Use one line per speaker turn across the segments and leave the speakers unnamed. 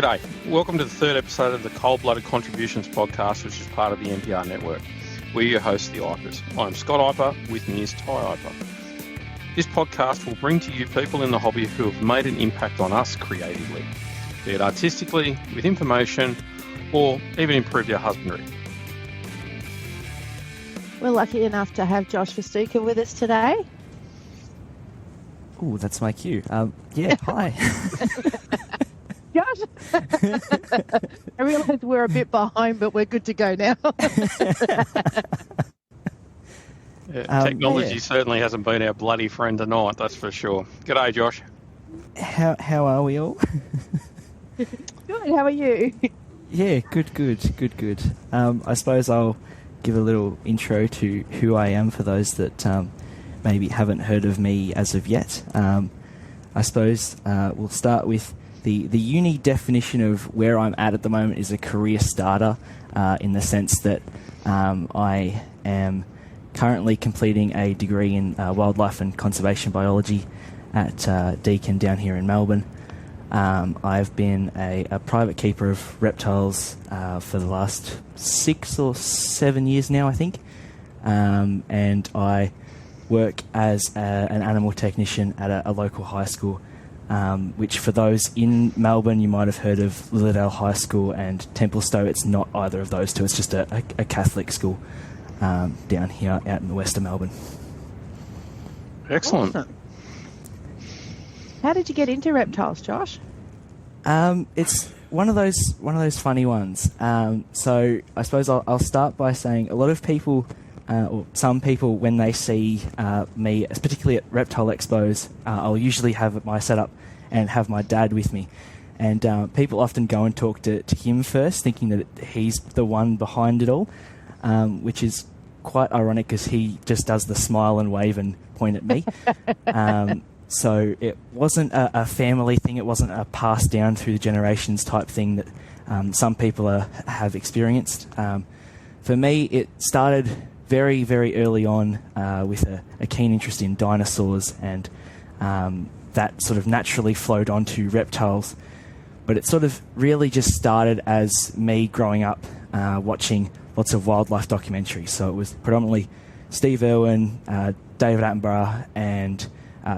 G'day. Welcome to the third episode of the Cold-Blooded Contributions podcast, which is part of the NPR network. We're your hosts, the Ipers. I'm Scott Iper, with me is Ty Iper. This podcast will bring to you people in the hobby who have made an impact on us creatively, be it artistically, with information, or even improved our husbandry.
We're lucky enough to have Josh Fastuca with us today.
Oh, that's my cue. Hi.
Josh, I realise we're a bit behind, but we're good to go now.
Technology certainly hasn't been our bloody friend tonight, that's for sure. G'day, Josh.
How are we all?
Good, how are you?
Yeah, good. I suppose I'll give a little intro to who I am for those that maybe haven't heard of me as of yet. I suppose we'll start with the uni definition of where I'm at the moment is a career starter, in the sense that I am currently completing a degree in wildlife and conservation biology at Deakin down here in Melbourne. I've been a private keeper of reptiles for the last 6 or 7 years now, I think, and I work as an animal technician at a local high school, which for those in Melbourne, you might have heard of Lilydale High School and Templestowe. It's not either of those two. It's just a Catholic school down here out in the west of Melbourne.
Excellent.
Awesome. How did you get into reptiles, Josh?
It's one of those funny ones. So I suppose I'll start by saying a lot of people, or some people, when they see me, particularly at reptile expos, I'll usually have my setup and have my dad with me. And people often go and talk to him first, thinking that he's the one behind it all, which is quite ironic because he just does the smile and wave and point at me. So it wasn't a family thing. It wasn't a passed down through the generations type thing that some people have experienced. For me, it started very, very early on with a keen interest in dinosaurs, and that sort of naturally flowed onto reptiles. But it sort of really just started as me growing up watching lots of wildlife documentaries. So it was predominantly Steve Irwin, David Attenborough, and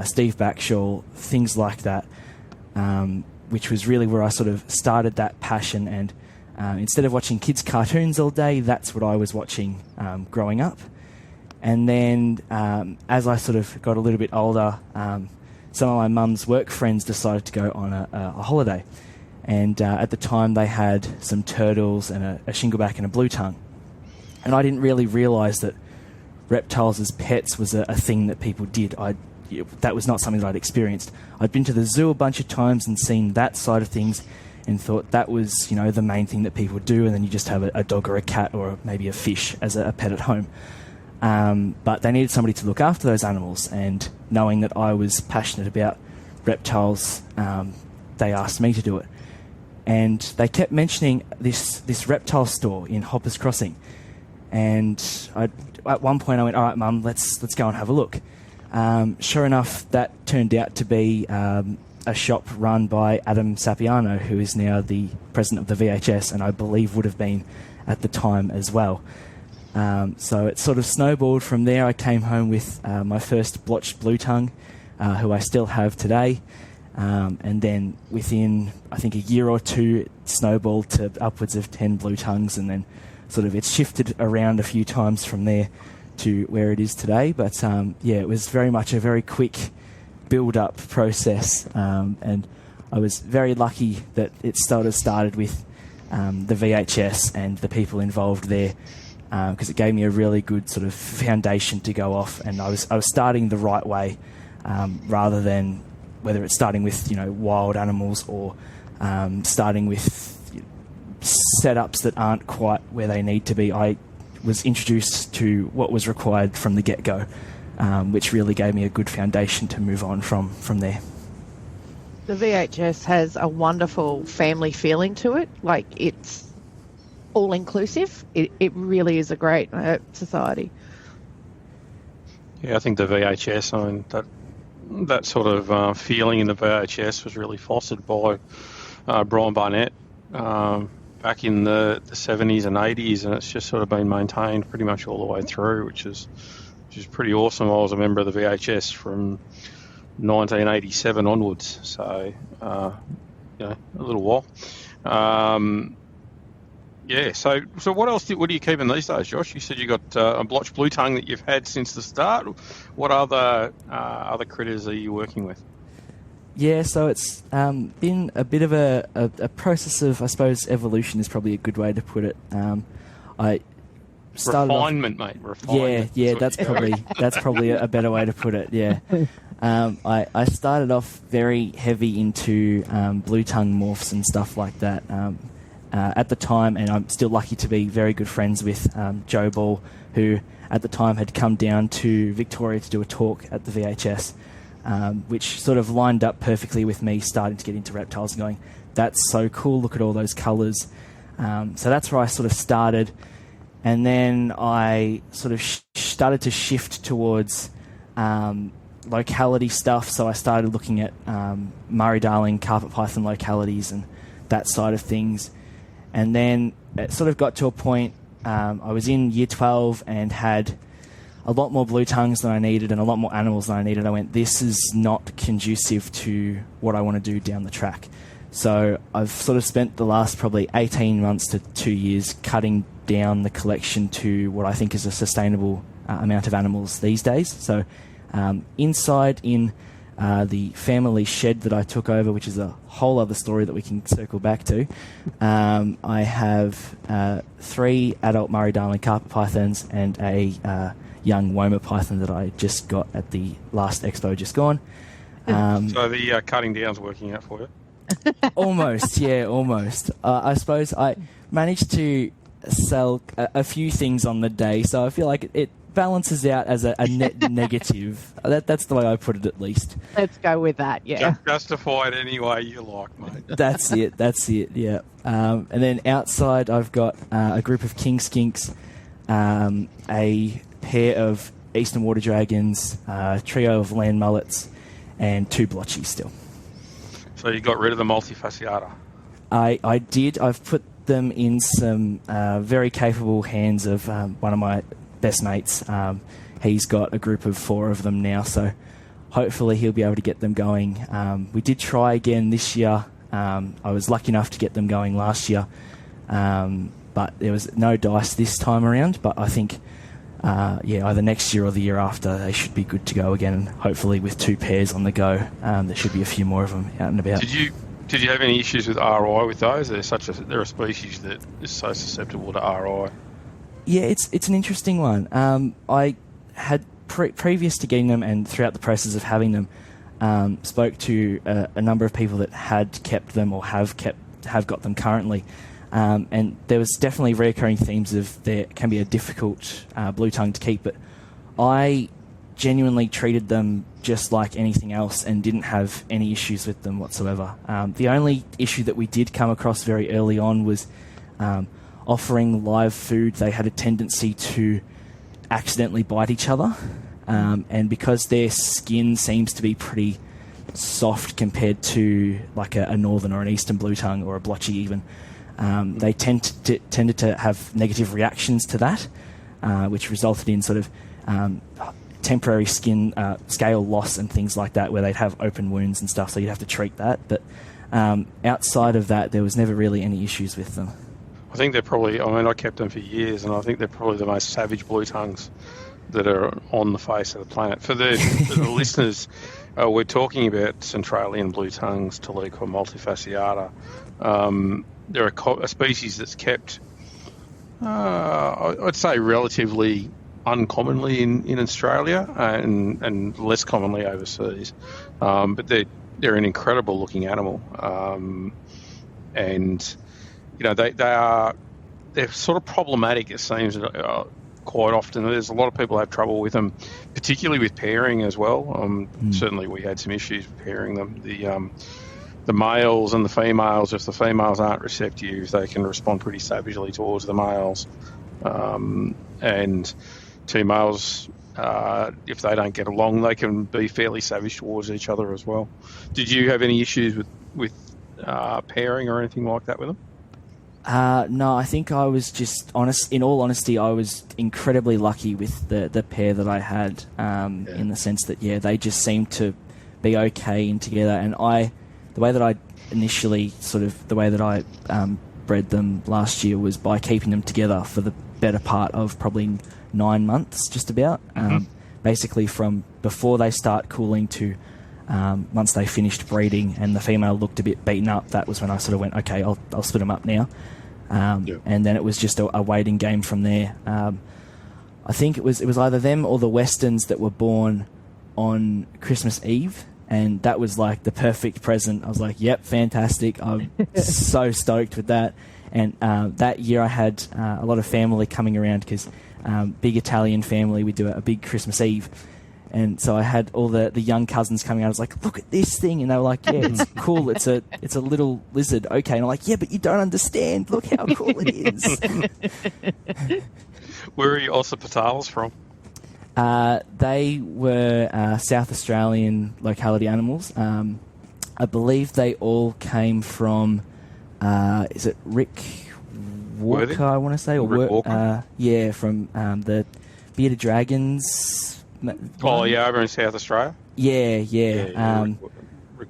Steve Backshall, things like that, which was really where I sort of started that passion. And instead of watching kids' cartoons all day, that's what I was watching growing up. And then as I sort of got a little bit older, some of my mum's work friends decided to go on a holiday. And at the time they had some turtles and a shingleback and a blue tongue. And I didn't really realise that reptiles as pets was a thing that people did. That was not something that I'd experienced. I'd been to the zoo a bunch of times and seen that side of things and thought that was, the main thing that people do, and then you just have a dog or a cat or maybe a fish as a pet at home. But they needed somebody to look after those animals, and knowing that I was passionate about reptiles, they asked me to do it. And they kept mentioning this reptile store in Hoppers Crossing. And at one point I went, all right, Mum, let's go and have a look. Sure enough, that turned out to be a shop run by Adam Sapiano, who is now the president of the VHS, and I believe would have been at the time as well. So it sort of snowballed from there. I came home with my first blotched blue tongue, who I still have today. And then within, I think, a year or two, it snowballed to upwards of 10 blue tongues, and then sort of it's shifted around a few times from there to where it is today. But it was very much a very quick build-up process, and I was very lucky that it sort of started with the VHS and the people involved there, because it gave me a really good sort of foundation to go off, and I was starting the right way, rather than whether it's starting with wild animals or starting with setups that aren't quite where they need to be. I was introduced to what was required from the get-go, which really gave me a good foundation to move on from there.
The VHS has a wonderful family feeling to it. Like, it's all-inclusive. It really is a great society.
Yeah, I think the VHS, that sort of feeling in the VHS was really fostered by Brian Barnett back in the 70s and 80s, and it's just sort of been maintained pretty much all the way through, which is pretty awesome. I was a member of the VHS from 1987 onwards, so a little while. So what else? What are you keeping these days, Josh? You said you got a blotched blue tongue that you've had since the start. What other critters are you working with?
Yeah, so it's been a bit of a process of, I suppose, evolution is probably a good way to put it. I started
refinement, mate. Refinement.
Yeah, that's probably a better way to put it. Yeah, I started off very heavy into blue tongue morphs and stuff like that. At the time, and I'm still lucky to be very good friends with Joe Ball, who at the time had come down to Victoria to do a talk at the VHS, which sort of lined up perfectly with me starting to get into reptiles and going, that's so cool, look at all those colours. So that's where I sort of started, and then I sort of started to shift towards locality stuff, so I started looking at Murray-Darling carpet python localities and that side of things. And then it sort of got to a point, I was in year 12 and had a lot more blue tongues than I needed and a lot more animals than I needed. I went, this is not conducive to what I want to do down the track. So I've sort of spent the last probably 18 months to 2 years cutting down the collection to what I think is a sustainable amount of animals these days. So inside in the family shed that I took over, which is a whole other story that we can circle back to, I have 3 adult Murray-Darling carpet pythons and a young Woma python that I just got at the last expo just gone.
So the cutting down's working out for you?
Almost, yeah, almost. I suppose I managed to sell a few things on the day, so I feel like it balances out as a net negative. That's the way I put it, at least.
Let's go with that, yeah.
Justify it any way you like, mate.
That's it, yeah. And then outside I've got a group of king skinks, a pair of eastern water dragons, a trio of land mullets, and 2 blotchies still.
So you got rid of the multifasciata?
I did. I've put them in some very capable hands of one of my best mates. He's got a group of 4 of them now, so hopefully he'll be able to get them going. We did try again this year. I was lucky enough to get them going last year, but there was no dice this time around. But I think, either next year or the year after, they should be good to go again. And hopefully with 2 pairs on the go, there should be a few more of them out and about.
Did you have any issues with RI with those? They're a species that is so susceptible to RI.
Yeah, it's an interesting one. I had previous to getting them and throughout the process of having them, spoke to a number of people that had kept them or have got them currently, and there was definitely recurring themes of there can be a difficult blue tongue to keep, but I genuinely treated them just like anything else and didn't have any issues with them whatsoever. The only issue that we did come across very early on was offering live food. They had a tendency to accidentally bite each other, and because their skin seems to be pretty soft compared to like a northern or an eastern blue tongue or a blotchy even, they tended to have negative reactions to that, which resulted in sort of temporary skin scale loss and things like that, where they'd have open wounds and stuff, so you'd have to treat that. But outside of that, there was never really any issues with them.
I think they're probably, I kept them for years, and I think they're probably the most savage blue tongues that are on the face of the planet. For the listeners, we're talking about Centralian blue tongues, Taliqua multifasciata. They're a species that's kept, I'd say, relatively uncommonly in Australia and less commonly overseas. But they're an incredible looking animal, and they're sort of problematic, it seems, quite often. There's a lot of people have trouble with them, particularly with pairing as well. Certainly we had some issues with pairing them. The males and the females, if the females aren't receptive, they can respond pretty savagely towards the males. And 2 males, if they don't get along, they can be fairly savage towards each other as well. Did you have any issues with pairing or anything like that with them?
No, I think I was just honest. In all honesty, I was incredibly lucky with the pair that I had, in the sense that they just seemed to be okay in together. And the way that I initially bred them last year was by keeping them together for the better part of probably 9 months, just about. Basically, from before they start cooling to once they finished breeding and the female looked a bit beaten up, that was when I sort of went, okay, I'll split them up now. And then it was just a waiting game from there. I think it was either them or the Westerns that were born on Christmas Eve, and that was like the perfect present. I was like, yep, fantastic. I'm so stoked with that. And that year I had a lot of family coming around because big Italian family, we do a big Christmas Eve. And so I had all the young cousins coming out. I was like, look at this thing. And they were like, yeah, it's cool. It's a little lizard. Okay. And I'm like, yeah, but you don't understand. Look how cool it is.
Where are your Aussie Reptiles from?
They were South Australian locality animals. I believe they all came from, is it Rick Walker,
Worthing?
I want to say? Or
Rick Walker?
From the Bearded Dragons.
Over in South Australia?
Yeah.
Rick.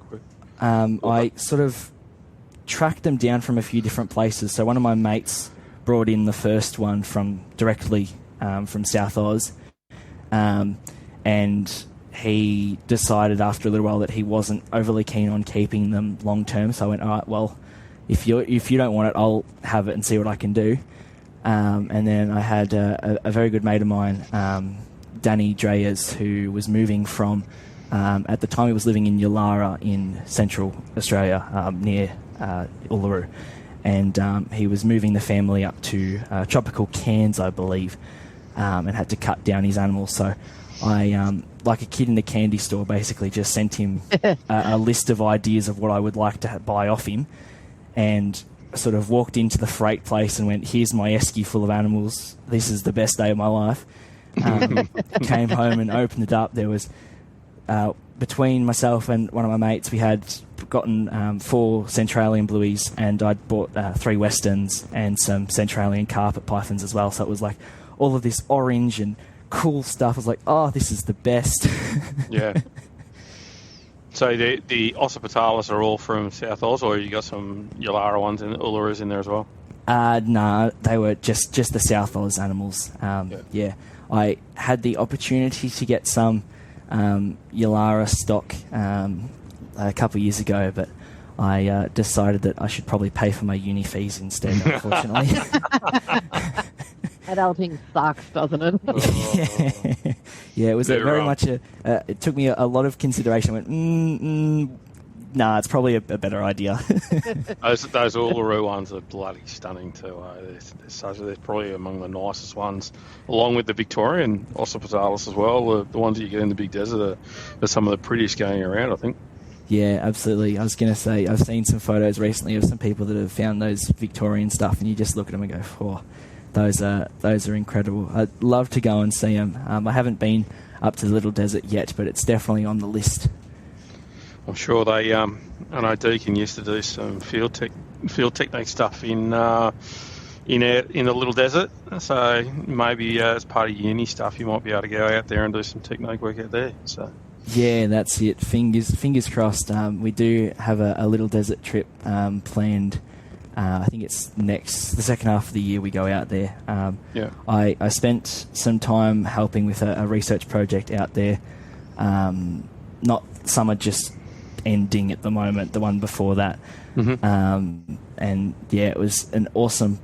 I sort of tracked them down from a few different places. So one of my mates brought in the first one directly from South Oz. And he decided after a little while that he wasn't overly keen on keeping them long term. So I went, all right, well, if you don't want it, I'll have it and see what I can do. And then I had a very good mate of mine, Danny Dreyers, who was moving from, at the time he was living in Yulara in Central Australia, near Uluru. And he was moving the family up to tropical Cairns, I believe, and had to cut down his animals. So I, like a kid in a candy store, basically just sent him a list of ideas of what I would like to buy off him, and sort of walked into the freight place and went, here's my esky full of animals. This is the best day of my life. Came home and opened it up. There was, between myself and one of my mates, we had gotten 4 Centralian Blueies, and I'd bought 3 Westerns and some Centralian carpet pythons as well. So it was like all of this orange and cool stuff. I was like, oh, this is the best.
Yeah. So the Aussie Reptiles are all from South Oz, or you got some Yulara ones and Ulurus in there as well?
No, they were just the South Oz animals. Yeah. I had the opportunity to get some Yulara stock a couple of years ago, but I decided that I should probably pay for my uni fees instead, unfortunately.
Adulting sucks, doesn't it?
Yeah, it was very much it took me a lot of consideration. I went, nah, it's probably a better idea.
Those Uluru ones are bloody stunning too. They're probably among the nicest ones, along with the Victorian Aussie Reptiles as well. The ones that you get in the big desert are some of the prettiest going around, I think.
Yeah, absolutely. I was going to say, I've seen some photos recently of some people that have found those Victorian stuff, and you just look at them and go, oh, those are incredible. I'd love to go and see them. I haven't been up to the Little Desert yet, but it's definitely on the list.
I'm sure they. I know Deacon used to do some field technique stuff in the Little Desert. So maybe as part of uni stuff, you might be able to go out there and do some technique work out there. So.
Yeah, that's it. Fingers crossed. We do have a Little Desert trip planned. I think it's the second half of the year we go out there. I spent some time helping with a research project out there. Not summer, just ending at the moment, the one before that. And yeah, it was an awesome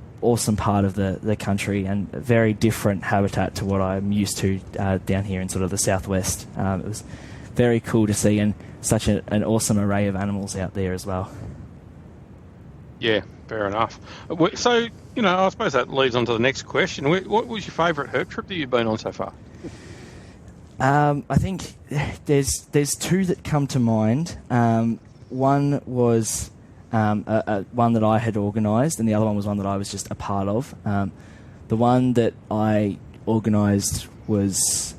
part of the country, and a very different habitat to what I'm used to down here in sort of the southwest. It was very cool to see, and such an awesome array of animals out there as well.
Yeah, fair enough. So, I suppose that leads on to the next question. What was your favourite herp trip that you've been on so far?
I think there's 2 that come to mind. One was one that I had organised, and the other one was one that I was just a part of. The one that I organised was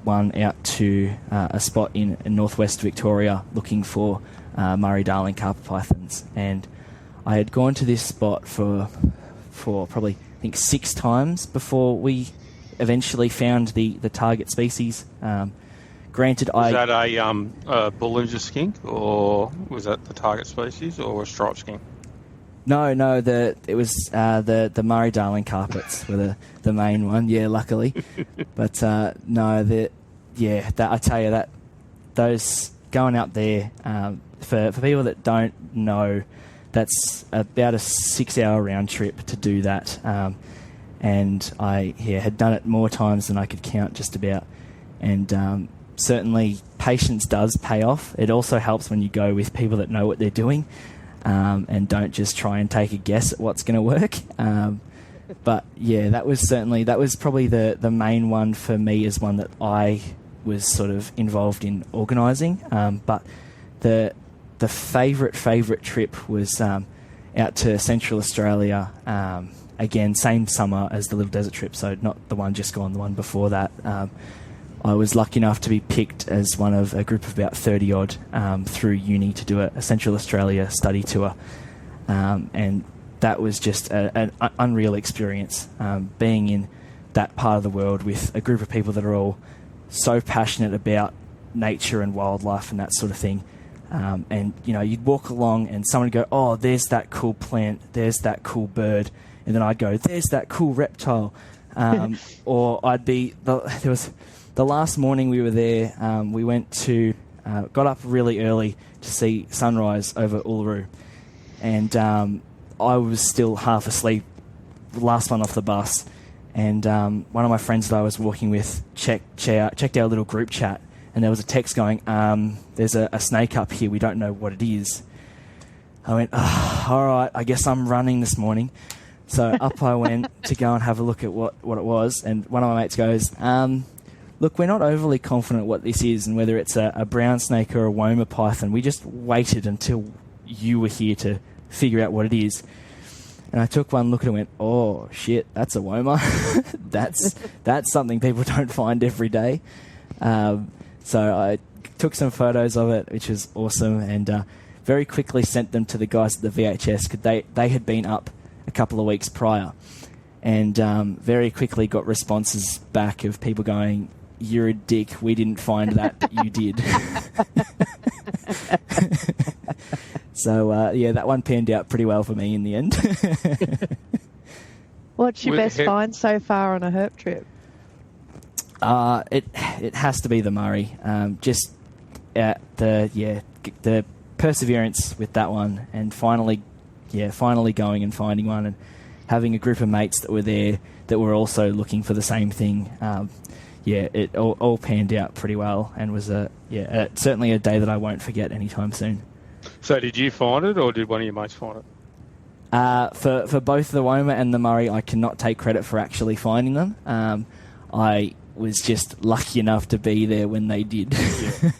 one out to a spot in northwest Victoria, looking for Murray-Darling carpet pythons. And I had gone to this spot for probably, I think, 6 times before we eventually found the target species. Granted,
was that a Bollinger skink, or was that the target species, or a striped skink?
No, it was the Murray-Darling carpets were the main one. Yeah, luckily, but no, I tell you that those going out there for people that don't know, that's about a 6-hour round trip to do that, and I had done it more times than I could count, just about, and certainly patience does pay off. It also helps when you go with people that know what they're doing. And don't just try and take a guess at what's going to work. But yeah, that was probably the main one for me, as one that I was sort of involved in organising. But the favourite trip was out to Central Australia. Again, same summer as the Little Desert trip, so not the one just gone, the one before that. I was lucky enough to be picked as one of a group of about 30-odd through uni to do a Central Australia study tour. And that was just an unreal experience, being in that part of the world with a group of people that are all so passionate about nature and wildlife and that sort of thing. And, you'd walk along and someone would go, oh, there's that cool plant, there's that cool bird. And then I'd go, there's that cool reptile. Or I'd be... The last morning we were there, we went to... got up really early to see sunrise over Uluru. And I was still half asleep, the last one off the bus. And one of my friends that I was walking with checked our little group chat, and there was a text going, there's a snake up here, we don't know what it is. I went, all right, I guess I'm running this morning. So up I went to go and have a look at what it was, and one of my mates goes, look, we're not overly confident what this is and whether it's a brown snake or a Woma python. We just waited until you were here to figure out what it is. And I took one look at it and went, oh, shit, that's a Woma. that's something people don't find every day. So I took some photos of it, which was awesome, and very quickly sent them to the guys at the VHS, because they had been up a couple of weeks prior. And very quickly got responses back of people going, you're a dick, we didn't find that, but you did. So, that one panned out pretty well for me in the end.
What's your best find so far on a herp trip?
It has to be the Murray. Just the perseverance with that one, and finally going and finding one, and having a group of mates that were there that were also looking for the same thing. It all panned out pretty well, and was certainly a day that I won't forget anytime soon.
So did you find it, or did one of your mates find it?
For both the Woma and the Murray, I cannot take credit for actually finding them. I was just lucky enough to be there when they did.
Yeah.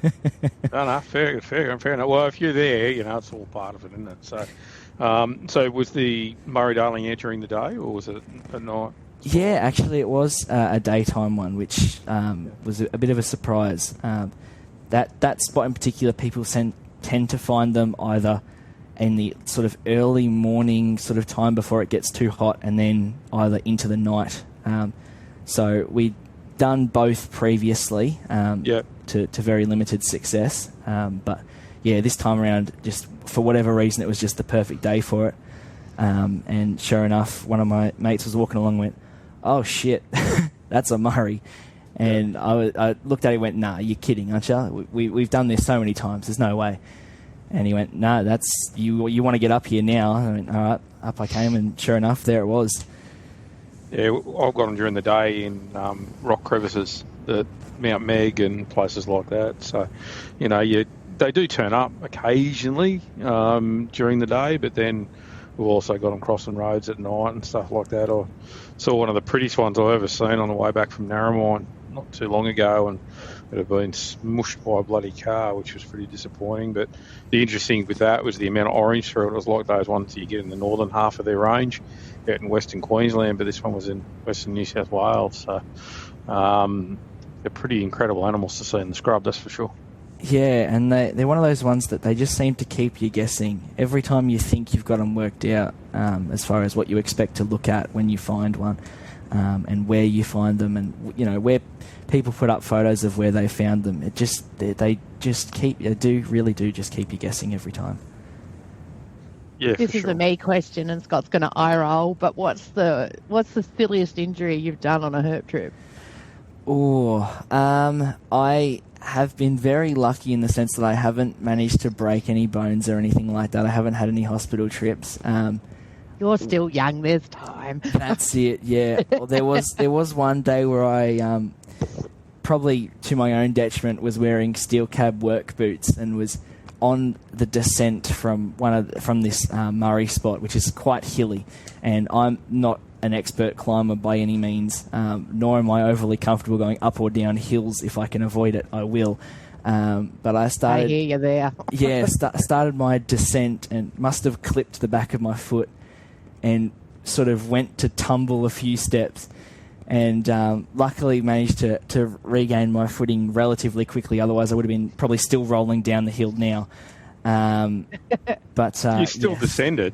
No, fair enough. Well, if you're there, it's all part of it, isn't it? So was the Murray-Darling entering the day, or was it at night?
Yeah, actually it was a daytime one, which was a bit of a surprise. That spot in particular, people tend to find them either in the sort of early morning sort of time before it gets too hot, and then either into the night. So we'd done both previously to very limited success. But this time around, just for whatever reason, it was just the perfect day for it. And sure enough, one of my mates was walking along and went, oh shit, that's a Murray. And I looked at him and went, nah, you're kidding, aren't you? We've done this so many times, there's no way. And he went, no, that's you want to get up here now. I went, all right, up I came, and sure enough, there it was.
Yeah, I've got them during the day in rock crevices at Mount Meg and places like that. So, they do turn up occasionally during the day, but then we've also got them crossing roads at night and stuff like that. I saw one of the prettiest ones I've ever seen on the way back from Narromine not too long ago, and it had been smushed by a bloody car, which was pretty disappointing. But the interesting with that was the amount of orange through it. It was like those ones you get in the northern half of their range out in Western Queensland, but this one was in Western New South Wales. So they're pretty incredible animals to see in the scrub, that's for sure.
Yeah, and they're one of those ones that they just seem to keep you guessing. Every time you think you've got them worked out, as far as what you expect to look at when you find one, and where you find them, and where people put up photos of where they found them. They really do just keep you guessing every time.
Yeah,
This is a me question, and Scott's going to eye roll. But what's the silliest injury you've done on a herp trip?
I have been very lucky in the sense that I haven't managed to break any bones or anything like that. I haven't had any hospital trips.
You're still young. There's time.
That's it. Yeah. Well, there was one day where I, probably to my own detriment, was wearing steel cab work boots and was on the descent from this Murray spot, which is quite hilly, and I'm not an expert climber by any means, nor am I overly comfortable going up or down hills. If I can avoid it, I will. But I started.
I hear you there.
Yeah, started my descent and must have clipped the back of my foot, and sort of went to tumble a few steps, and luckily managed to regain my footing relatively quickly. Otherwise, I would have been probably still rolling down the hill now. But
you still descended.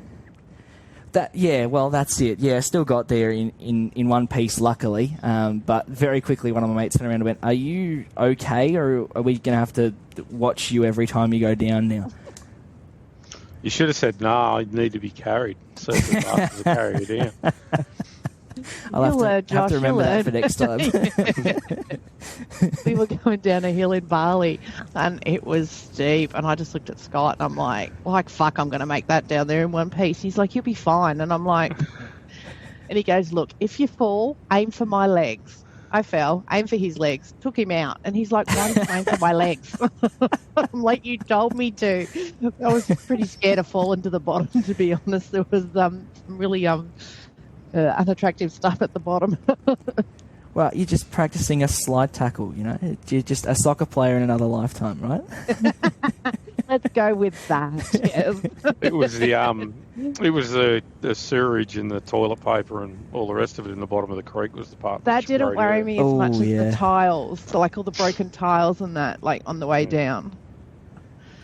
That's it. Yeah, I still got there in one piece, luckily. But very quickly, one of my mates turned around and went, "Are you okay, or are we going to have to watch you every time you go down now?"
You should have said, "No, I need to be carried." So the masters will carry you down.
I'll have to remember that for next time.
We were going down a hill in Bali, and it was steep, and I just looked at Scott, and I'm like, fuck, I'm going to make that down there in one piece. He's like, "You'll be fine." And I'm like, and he goes, "Look, if you fall, aim for my legs." I fell, aimed for his legs, took him out, and he's like, "Why did you aim for my legs?" I'm like, "You told me to." I was pretty scared of falling to the bottom, to be honest. There was some really unattractive stuff at the bottom.
Well, you're just practicing a slide tackle, You're just a soccer player in another lifetime, right?
Let's go with that. Yes.
It was the sewerage and the toilet paper and all the rest of it in the bottom of the creek was the part
that didn't worry me as much as the tiles, so like all the broken tiles and that, like on the way down.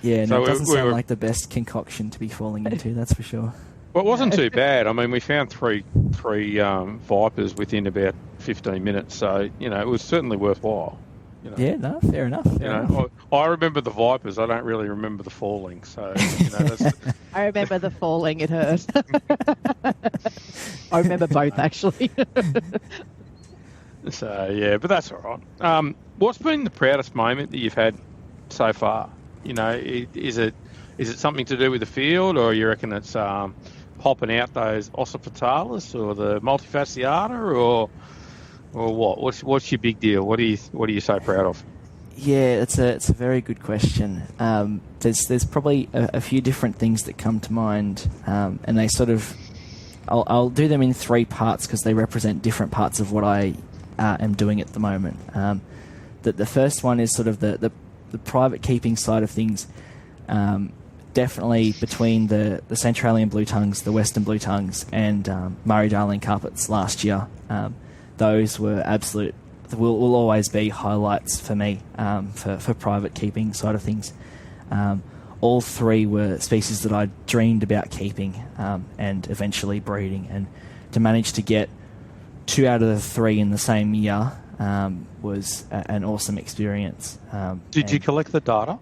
Yeah, no, it doesn't sound like the best concoction to be falling into, that's for sure.
Well, it wasn't too bad. I mean, we found three vipers within about 15 minutes, so it was certainly worthwhile.
Yeah, no, fair enough.
I remember the vipers. I don't really remember the falling. So that's...
I remember the falling. It hurt. I remember both actually.
So yeah, but that's all right. What's been the proudest moment that you've had so far? Is it something to do with the field, or you reckon it's popping out those ossifatalis or the multifasciata, or what? What's your big deal? What are you so proud of?
Yeah, it's a very good question. There's probably a few different things that come to mind, and they sort of I'll do them in three parts because they represent different parts of what I am doing at the moment. The first one is sort of the private keeping side of things. Definitely between the Centralian blue tongues, the Western blue tongues, and Murray-Darling carpets last year. Those were absolute, will always be highlights for me for private keeping side of things. All three were species that I dreamed about keeping and eventually breeding. And to manage to get 2 out of the 3 in the same year was an awesome experience.
Did you collect the data?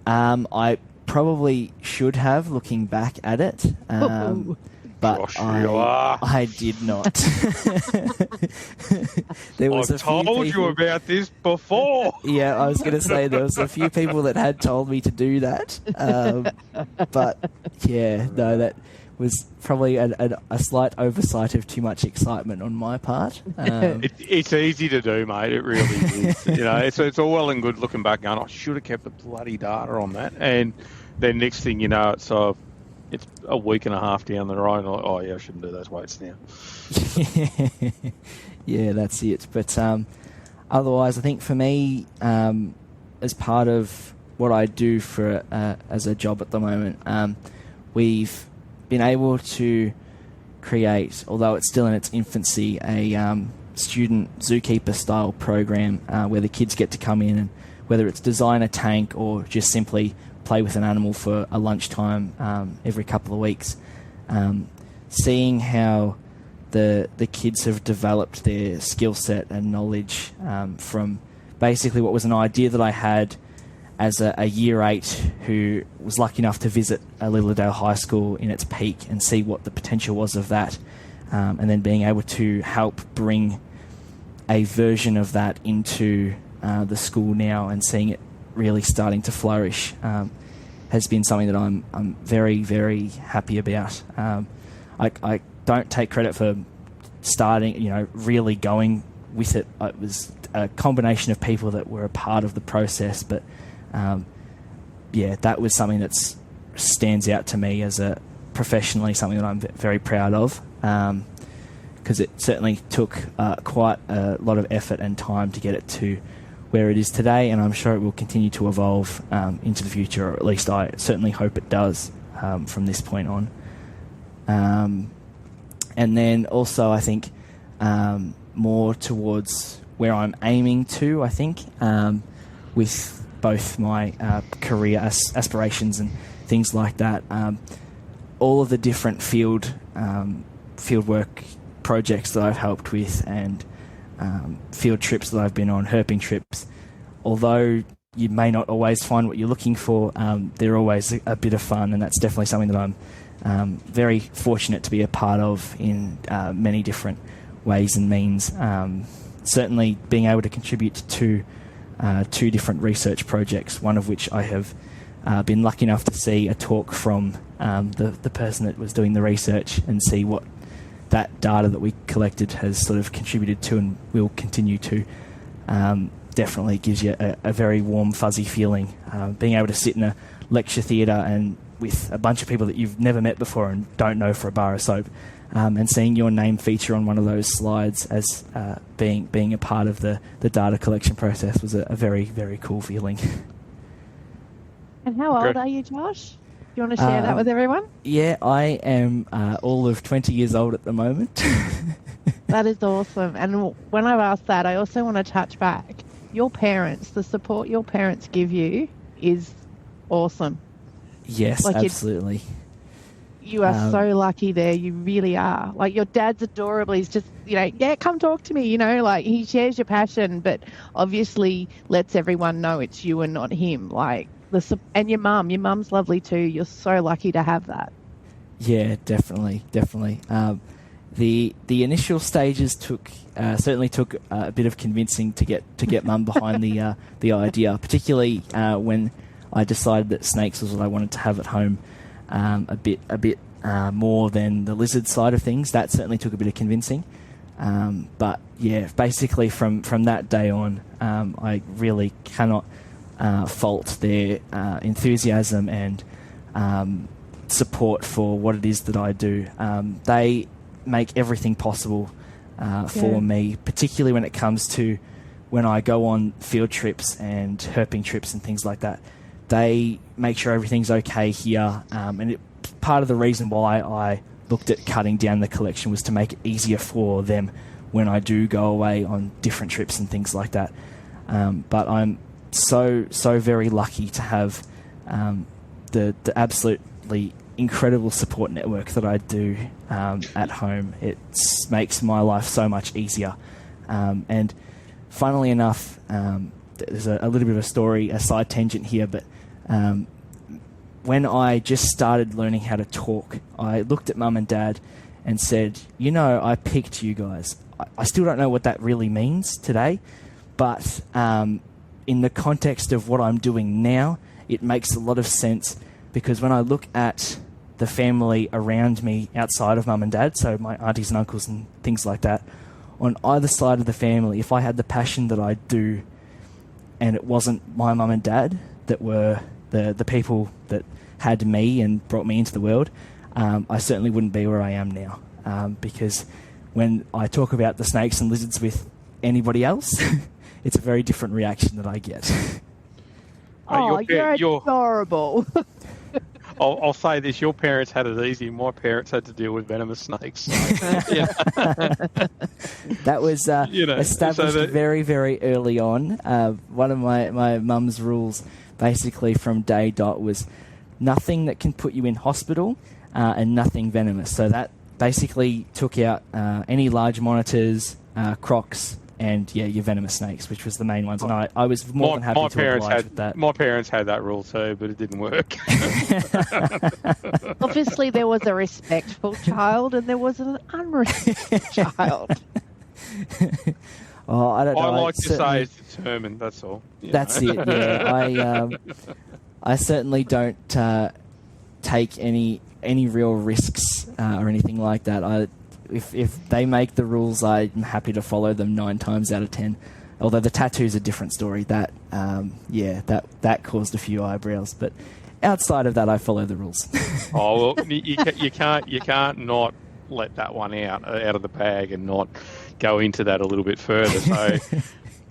I probably should have, looking back at it, but
Josh,
I did not.
I've told you about this before.
Yeah, I was going to say there was a few people that had told me to do that, but yeah, no, that was probably a slight oversight of too much excitement on my part.
It's easy to do, mate. It really is. It's all well and good looking back going, I should have kept the bloody data on that. And then next thing you know, it's a week and a half down the road. And I'm like, I shouldn't do those weights now.
Yeah, that's it. But otherwise, I think for me, as part of what I do for as a job at the moment, we've been able to create, although it's still in its infancy, a student zookeeper style program where the kids get to come in and whether it's design a tank or just simply play with an animal for a lunchtime every couple of weeks. Seeing how the kids have developed their skill set and knowledge from basically what was an idea that I had as a year 8 who was lucky enough to visit Lilydale High School in its peak and see what the potential was of that, and then being able to help bring a version of that into the school now and seeing it really starting to flourish has been something that I'm very, very happy about. I don't take credit for starting, really going with it. It was a combination of people that were a part of the process, but that was something that stands out to me as professionally something that I'm very proud of, because it certainly took quite a lot of effort and time to get it to where it is today, and I'm sure it will continue to evolve into the future, or at least I certainly hope it does from this point on. And then also I think more towards where I'm aiming to, I think, with both my career aspirations and things like that. All of the different fieldwork projects that I've helped with and field trips that I've been on, herping trips, although you may not always find what you're looking for, they're always a bit of fun, and that's definitely something that I'm very fortunate to be a part of in many different ways and means. Certainly being able to contribute to 2 different research projects, one of which I have been lucky enough to see a talk from the person that was doing the research and see what that data that we collected has sort of contributed to and will continue to. Definitely gives you a very warm, fuzzy feeling. Being able to sit in a lecture theatre and with a bunch of people that you've never met before and don't know for a bar of soap, and seeing your name feature on one of those slides as being a part of the data collection process was a very, very cool feeling.
And how old are you, Josh? Do you want to share that with everyone?
Yeah, I am all of 20 years old at the moment.
That is awesome. And when I've asked that, I also want to touch back. Your parents, the support your parents give you is awesome.
Yes, absolutely.
You are so lucky there. You really are. Like, your dad's adorable. He's just, come talk to me, he shares your passion, but obviously lets everyone know it's you and not him. And your mum's lovely too. You're so lucky to have that. Yeah, definitely. The initial stages certainly took a bit of convincing to get mum behind the idea, particularly when I decided that snakes was what I wanted to have at home a bit more than the lizard side of things. That certainly took a bit of convincing. But yeah, basically from that day on, I really cannot fault their enthusiasm and support for what it is that I do. They make everything possible for me, particularly when it comes to when I go on field trips and herping trips and things like that. They make sure everything's okay here, and part of the reason why I looked at cutting down the collection was to make it easier for them when I do go away on different trips and things like that. But I'm so very lucky to have the absolutely incredible support network that I do at home. It makes my life so much easier. And funnily enough, there's a little bit of a story, a side tangent here, but when I just started learning how to talk, I looked at Mum and Dad and said, I picked you guys. I still don't know what that really means today, but in the context of what I'm doing now, it makes a lot of sense, because when I look at the family around me outside of Mum and Dad, so my aunties and uncles and things like that, on either side of the family, if I had the passion that I do and it wasn't my Mum and Dad that were the people that had me and brought me into the world, I certainly wouldn't be where I am now. Because when I talk about the snakes and lizards with anybody else, it's a very different reaction that I get. You're adorable.
I'll say this: your parents had it easy. My parents had to deal with venomous snakes. So, yeah.
That was established very, very early on. One of my mum's rules, basically from day dot, was nothing that can put you in hospital and nothing venomous. So that basically took out any large monitors, crocs, and your venomous snakes, which was the main ones. And I was more than happy to oblige with that.
My parents had that rule too, but it didn't work.
Obviously, there was a respectful child and there was an unrespectful child.
Oh, I don't know.
I like to say it's determined. That's all.
That's it. Yeah, I certainly don't take any real risks or anything like that. If they make the rules, I'm happy to follow them 9 times out of 10. Although the tattoo's a different story. That caused a few eyebrows. But outside of that, I follow the rules.
Oh well, you can't not let that one out of the bag and not go into that a little bit further. So,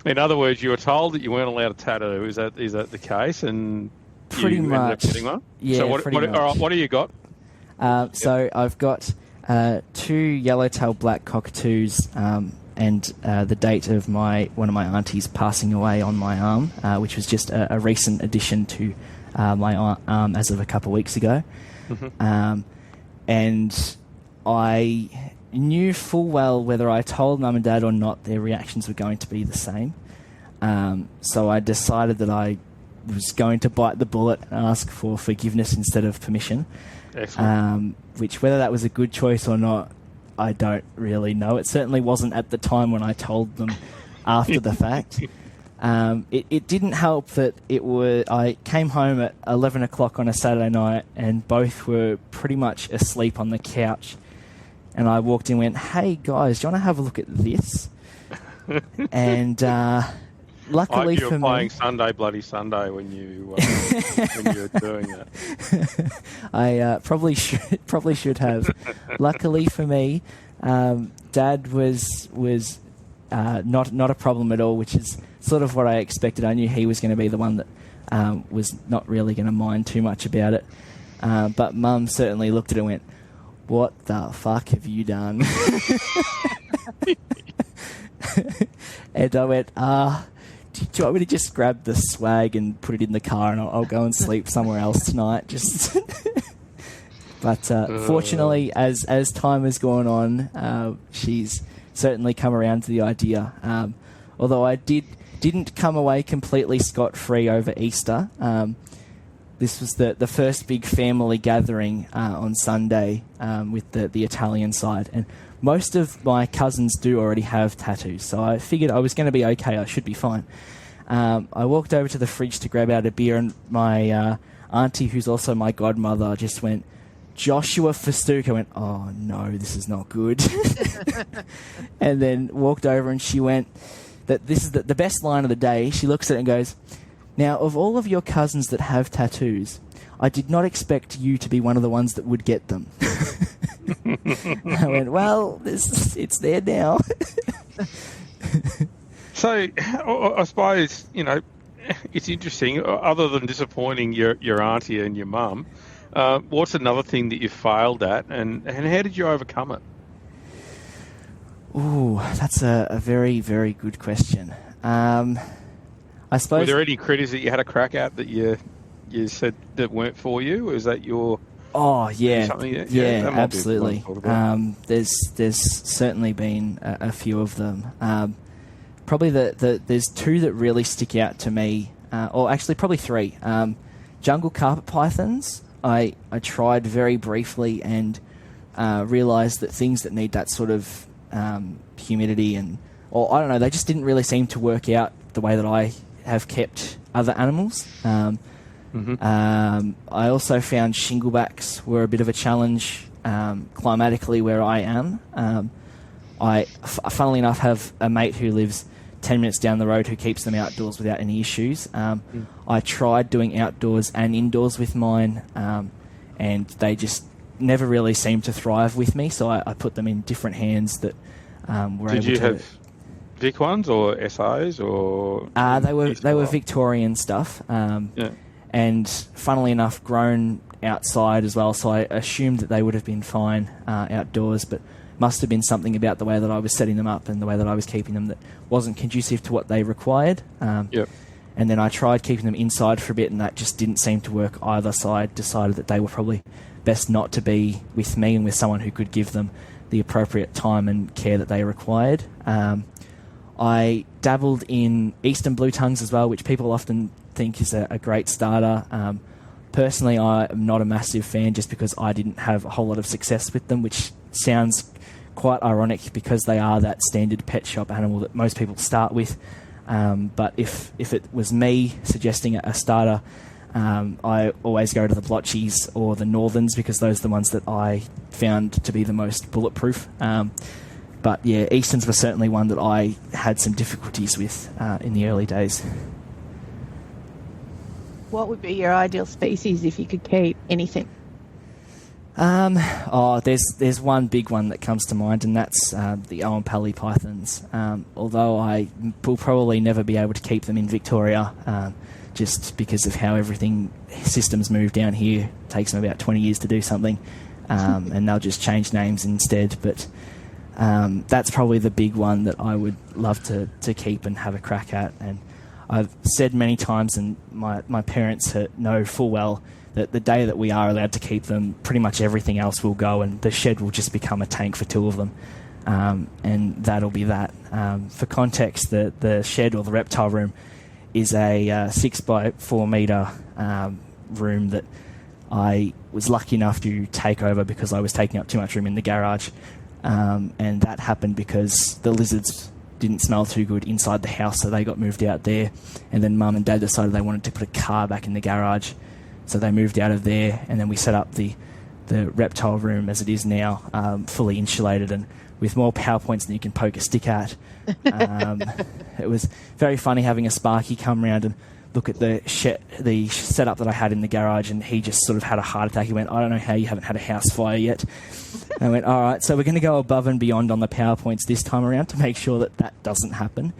in other words, you were told that you weren't allowed a tattoo. Is that the case? And
pretty much
ended up getting one.
Yeah.
So
pretty much.
All right, what do you got?
So I've got 2 yellowtail black cockatoos, and the date of one of my aunties passing away on my arm, which was just a recent addition to my arm as of a couple of weeks ago.
Mm-hmm.
And I knew full well whether I told Mum and Dad or not, their reactions were going to be the same. So I decided that I was going to bite the bullet and ask for forgiveness instead of permission.
Excellent.
Which, whether that was a good choice or not, I don't really know. It certainly wasn't at the time when I told them after the fact. It didn't help that I came home at 11 o'clock on a Saturday night and both were pretty much asleep on the couch. And I walked in and went, "Hey guys, do you want to have a look at this?" And luckily for me,
playing Sunday Bloody Sunday when you were doing that.
I probably should have. Luckily for me, Dad was not a problem at all, which is sort of what I expected. I knew he was going to be the one that was not really going to mind too much about it. But Mum certainly looked at it and went, "What the fuck have you done?" And I went, do you want me to just grab the swag and put it in the car and I'll go and sleep somewhere else tonight? Just, But fortunately, as time has gone on, she's certainly come around to the idea. Although I didn't come away completely scot-free over Easter. This was the first big family gathering on Sunday with the Italian side, and most of my cousins do already have tattoos, so I figured I was going to be okay. I should be fine. I walked over to the fridge to grab out a beer, and my auntie, who's also my godmother, just went, "Joshua Fastuca." I went, "Oh no, this is not good." And then walked over and she went, "That this is the best line of the day." She looks at it and goes, "Now, of all of your cousins that have tattoos, I did not expect you to be one of the ones that would get them." I went, "Well, it's there now."
So, I suppose, it's interesting. Other than disappointing your auntie and your mum, what's another thing that you failed at, and how did you overcome it?
Ooh, that's a very, very good question. I suppose.
Were there any critters that you had a crack at that you said that weren't for you? Or is that your...
Oh, yeah.
Yeah,
absolutely. There's certainly been a few of them. Probably there's 2 that really stick out to me, or actually probably 3. Jungle carpet pythons, I tried very briefly and realised that things that need that sort of humidity or I don't know, they just didn't really seem to work out the way that I have kept other animals. I also found shinglebacks were a bit of a challenge climatically where I am. Funnily enough, have a mate who lives 10 minutes down the road who keeps them outdoors without any issues. I tried doing outdoors and indoors with mine, and they just never really seemed to thrive with me, so I put them in different hands that were able to...
Did you have Vic ones or SIs or...
They were Victorian stuff. And funnily enough, grown outside as well, so I assumed that they would have been fine outdoors, but must have been something about the way that I was setting them up and the way that I was keeping them that wasn't conducive to what they required.
Yep.
And then I tried keeping them inside for a bit, and that just didn't seem to work either, so I decided that they were probably best not to be with me and with someone who could give them the appropriate time and care that they required. I dabbled in Eastern Blue Tongues as well, which people often think is a great starter. Personally, I am not a massive fan just because I didn't have a whole lot of success with them, which sounds quite ironic because they are that standard pet shop animal that most people start with. But if it was me suggesting a starter, I always go to the Blotchies or the Northerns because those are the ones that I found to be the most bulletproof. But yeah, Easterns were certainly one that I had some difficulties with in the early days.
What would be your ideal species if you could keep anything?
There's one big one that comes to mind, and that's the Oampally pythons. Although I will probably never be able to keep them in Victoria, just because of how everything systems move down here. It takes them about 20 years to do something, and they'll just change names instead. But that's probably the big one that I would love to keep and have a crack at. And I've said many times, and my parents know full well, that the day that we are allowed to keep them, pretty much everything else will go, and the shed will just become a tank for two of them. And that'll be that. For context, the shed or the reptile room is a 6 by 4 metre room that I was lucky enough to take over because I was taking up too much room in the garage. And that happened because the lizards didn't smell too good inside the house, so they got moved out there. And then Mum and Dad decided they wanted to put a car back in the garage, so they moved out of there. And then we set up the reptile room as it is now, fully insulated and with more PowerPoints than you can poke a stick at. It was very funny having a Sparky come around and look at the setup that I had in the garage, and he just sort of had a heart attack. He went, "I don't know how you haven't had a house fire yet." And I went, "All right, so we're going to go above and beyond on the PowerPoints this time around to make sure that doesn't happen."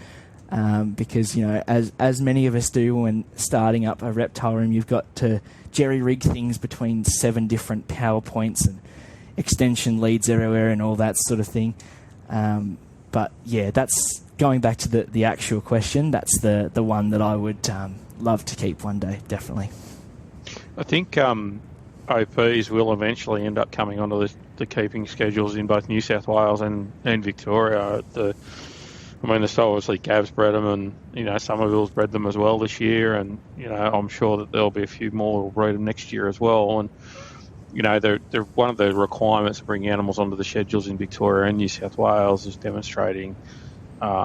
Because, you know, as many of us do when starting up a reptile room, you've got to jerry-rig things between 7 different PowerPoints and extension leads everywhere and all that sort of thing. But yeah, that's going back to the actual question. That's the one that I would love to keep one day, definitely.
I think OPs will eventually end up coming onto the keeping schedules in both New South Wales and Victoria. There's obviously Gav's bred them, and, you know, Somerville's bred them as well this year, and, you know, I'm sure that there'll be a few more who'll breed them next year as well. And, you know, they're one of the requirements of bringing animals onto the schedules in Victoria and New South Wales is demonstrating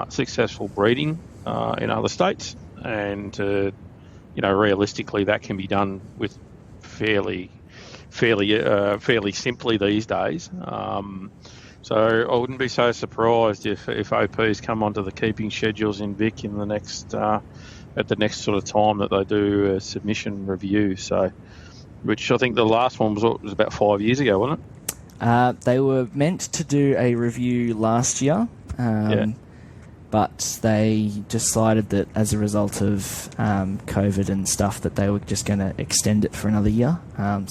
successful breeding in other states, and you know, realistically that can be done with fairly simply these days. So I wouldn't be so surprised if OPs come onto the keeping schedules in Vic in the next at the next sort of time that they do a submission review. So, which I think the last one was about 5 years ago, wasn't it?
They were meant to do a review last year. But they decided that as a result of COVID and stuff that they were just going to extend it for another year. I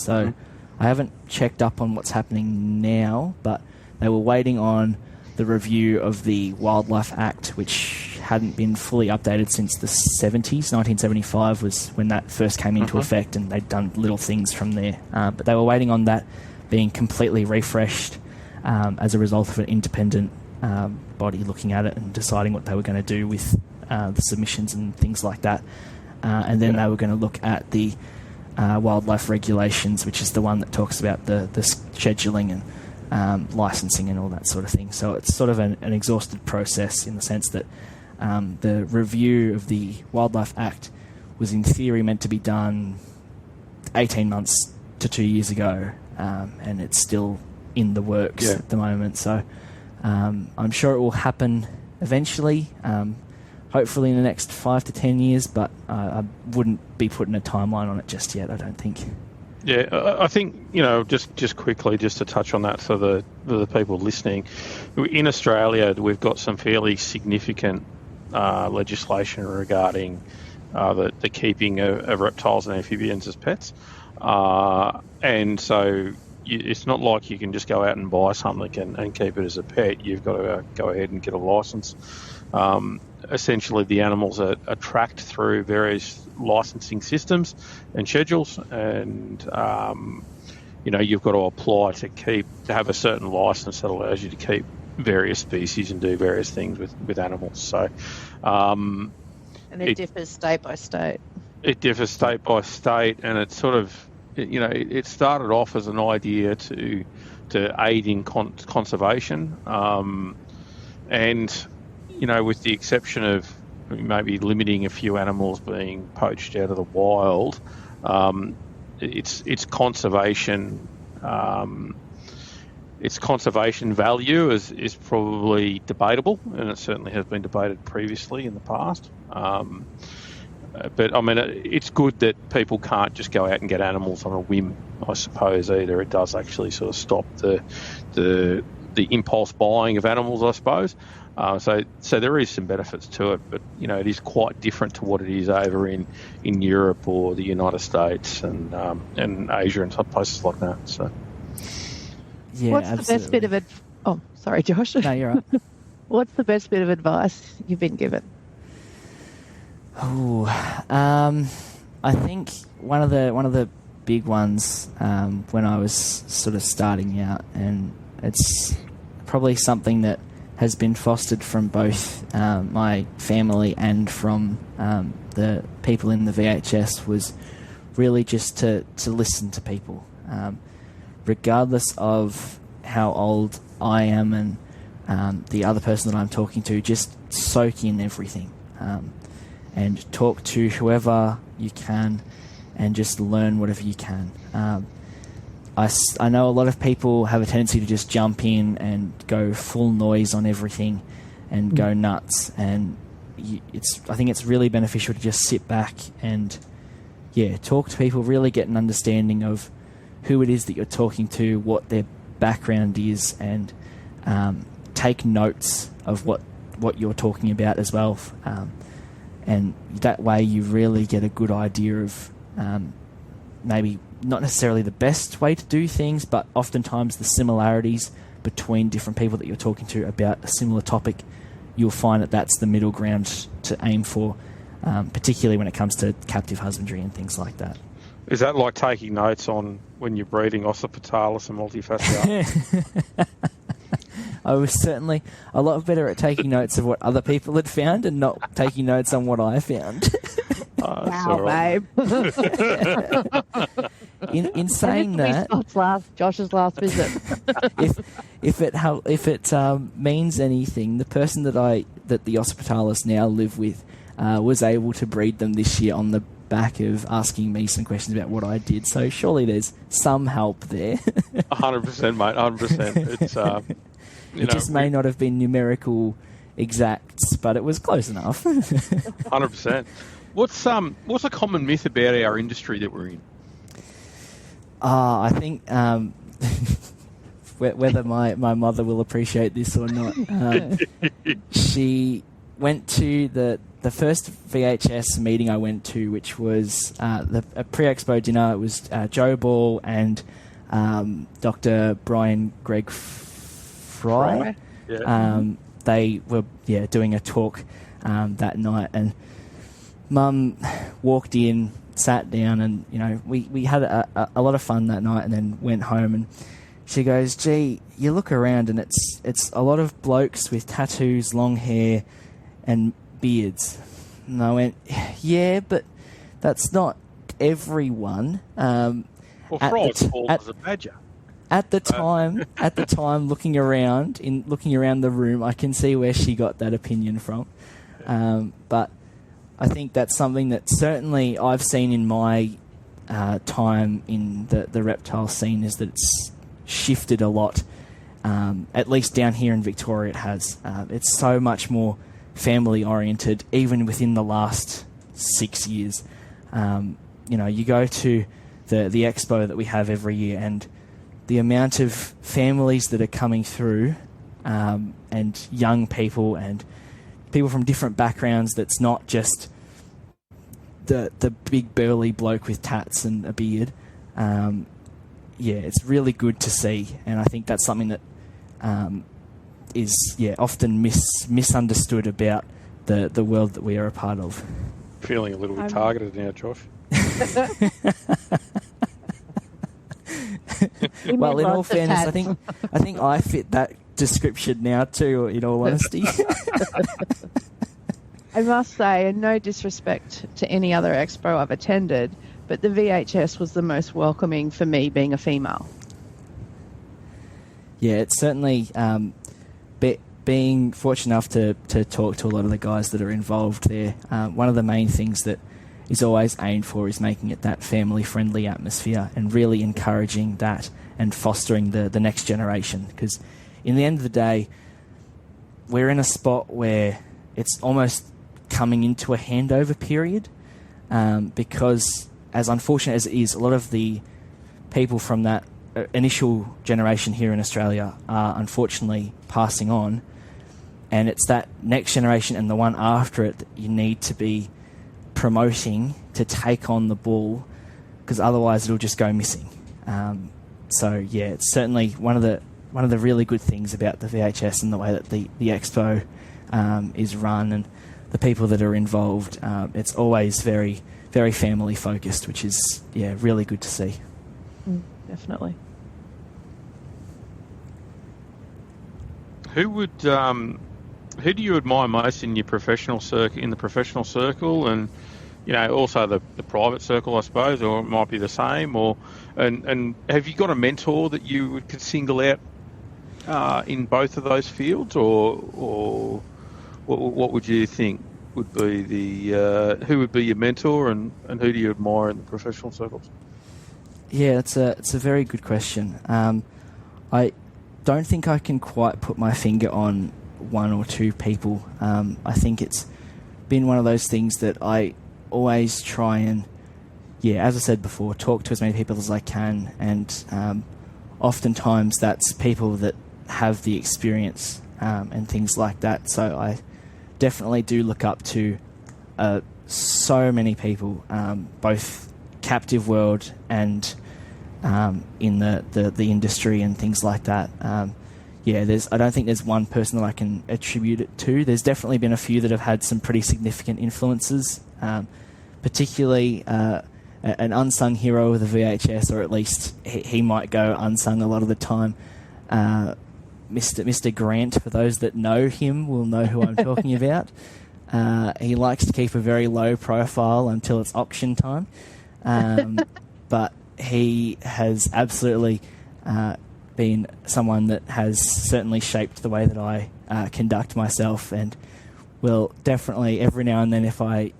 haven't checked up on what's happening now, but they were waiting on the review of the Wildlife Act, which hadn't been fully updated since the 70s. 1975 was when that first came into effect, and they'd done little things from there. But they were waiting on that being completely refreshed as a result of an independent body looking at it and deciding what they were going to do with the submissions and things like that. And then they were going to look at the wildlife regulations, which is the one that talks about the scheduling and licensing and all that sort of thing. So it's sort of an exhausted process in the sense that the review of the Wildlife Act was in theory meant to be done 18 months to 2 years ago, and it's still in the works at the moment. So I'm sure it will happen eventually, hopefully in the next 5 to 10 years, but I wouldn't be putting a timeline on it just yet, I don't think.
Yeah, I think, you know, just quickly, just to touch on that for the people listening, in Australia we've got some fairly significant legislation regarding the keeping of reptiles and amphibians as pets. And so it's not like you can just go out and buy something and keep it as a pet. You've got to go ahead and get a license. Essentially, the animals are tracked through various licensing systems and schedules, and you've got to apply to have a certain license that allows you to keep various species and do various things with animals. So,
and it differs state by state.
It differs state by state, and it's sort of, it started off as an idea to aid in conservation, and with the exception of maybe limiting a few animals being poached out of the wild, its conservation value is probably debatable, and it certainly has been debated previously in the past. But I mean, it's good that people can't just go out and get animals on a whim, I suppose, either. It does actually sort of stop the impulse buying of animals, I suppose. So there is some benefits to it, but it is quite different to what it is over in Europe or the United States and Asia and some places like that. So,
yeah,
what's
absolutely.
the best bit of advice? Oh, sorry, Josh.
No, you're right.
What's the best bit of advice you've been given?
Oh, I think one of the big ones when I was sort of starting out, and it's probably something that has been fostered from both my family and from the people in the VHS, was really just to listen to people, regardless of how old I am and the other person that I'm talking to. Just soak in everything. And talk to whoever you can and just learn whatever you can. I know a lot of people have a tendency to just jump in and go full noise on everything and go nuts. And I think it's really beneficial to just sit back and, talk to people, really get an understanding of who it is that you're talking to, what their background is, and take notes of what you're talking about as well. And that way you really get a good idea of maybe not necessarily the best way to do things, but oftentimes the similarities between different people that you're talking to about a similar topic. You'll find that that's the middle ground to aim for, particularly when it comes to captive husbandry and things like that.
Is that like taking notes on when you're breeding ossifutalis and multifasciatus?
I was certainly a lot better at taking notes of what other people had found and not taking notes on what I found.
Wow, babe.
In saying that,
Josh's last visit.
if it means anything, the person that the ossifutalis now live with was able to breed them this year on the back of asking me some questions about what I did. So surely there's some help there.
100%, mate. 100%. It's
it just may not have been numerical exacts, but it was close enough.
100%. What's a common myth about our industry that we're in?
I think whether my mother will appreciate this or not, she went to the first VHS meeting I went to, which was a pre-expo dinner. It was Joe Ball and Dr. Brian Greg Fry.
Yeah.
They were doing a talk that night, and Mum walked in, sat down, and we had a lot of fun that night, and then went home. And she goes, "Gee, you look around, and it's a lot of blokes with tattoos, long hair, and beards." And I went, "Yeah, but that's not everyone."
Well, Fry's bald as a badger.
At the time, looking around the room, I can see where she got that opinion from. But I think that's something that certainly I've seen in my time in the reptile scene, is that it's shifted a lot. At least down here in Victoria, it has. It's so much more family oriented, even within the last 6 years. You go to the expo that we have every year, and the amount of families that are coming through, and young people and people from different backgrounds, that's not just the big burly bloke with tats and a beard. it's really good to see, and I think that's something that is often misunderstood about the world that we are a part of.
Feeling a little bit targeted now, Josh.
Well, in all fairness, I think I fit that description now too, in all honesty.
I must say, and no disrespect to any other expo I've attended, but the VHS was the most welcoming for me, being a female.
Yeah, it's certainly being fortunate enough to talk to a lot of the guys that are involved there. One of the main things that is always aimed for is making it that family-friendly atmosphere and really encouraging that and fostering the next generation. Because in the end of the day, we're in a spot where it's almost coming into a handover period, because as unfortunate as it is, a lot of the people from that initial generation here in Australia are unfortunately passing on, and it's that next generation and the one after it that you need to be promoting to take on the bull, because otherwise it'll just go missing. It's certainly one of the really good things about the VHS and the way that the expo is run and the people that are involved. It's always very, very family focused, which is really good to see.
Definitely.
Who do you admire most in your professional in the professional circle, and also the private circle, I suppose, or it might be the same, and have you got a mentor that you could single out in both of those fields, or what would you think would be who would be your mentor, and who do you admire in the professional circles?
Yeah, it's a very good question. I don't think I can quite put my finger on one or two people. I think it's been one of those things that I always try and, as I said before, talk to as many people as I can, and oftentimes that's people that have the experience and things like that. So I definitely do look up to so many people, both captive world and in the industry and things like that. I don't think there's one person that I can attribute it to. There's definitely been a few that have had some pretty significant influences, particularly an unsung hero of the VHS, or at least he might go unsung a lot of the time. Mr. Grant, for those that know him, will know who I'm talking about. He likes to keep a very low profile until it's auction time. But he has absolutely been someone that has certainly shaped the way that I conduct myself, and will definitely every now and then, if I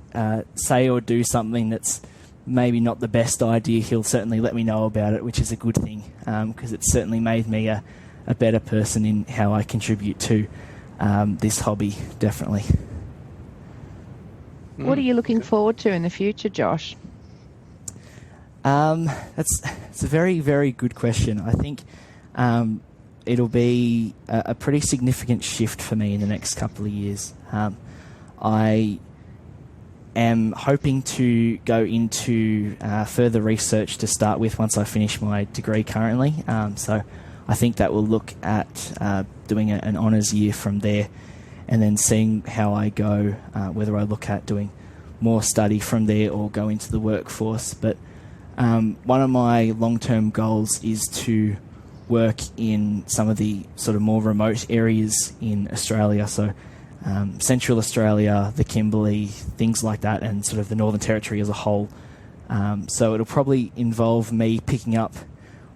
say or do something that's maybe not the best idea, he'll certainly let me know about it, which is a good thing, because it's certainly made me a better person in how I contribute to this hobby, definitely.
What are you looking forward to in the future, Josh?
It's a very, very good question. I think it'll be a pretty significant shift for me in the next couple of years. I am hoping to go into further research to start with once I finish my degree currently. So I think that will look at doing an honours year from there, and then seeing how I go, whether I look at doing more study from there or go into the workforce. But one of my long-term goals is to work in some of the sort of more remote areas in Australia, so Central Australia, the Kimberley, things like that, and sort of the Northern Territory as a whole. So it'll probably involve me picking up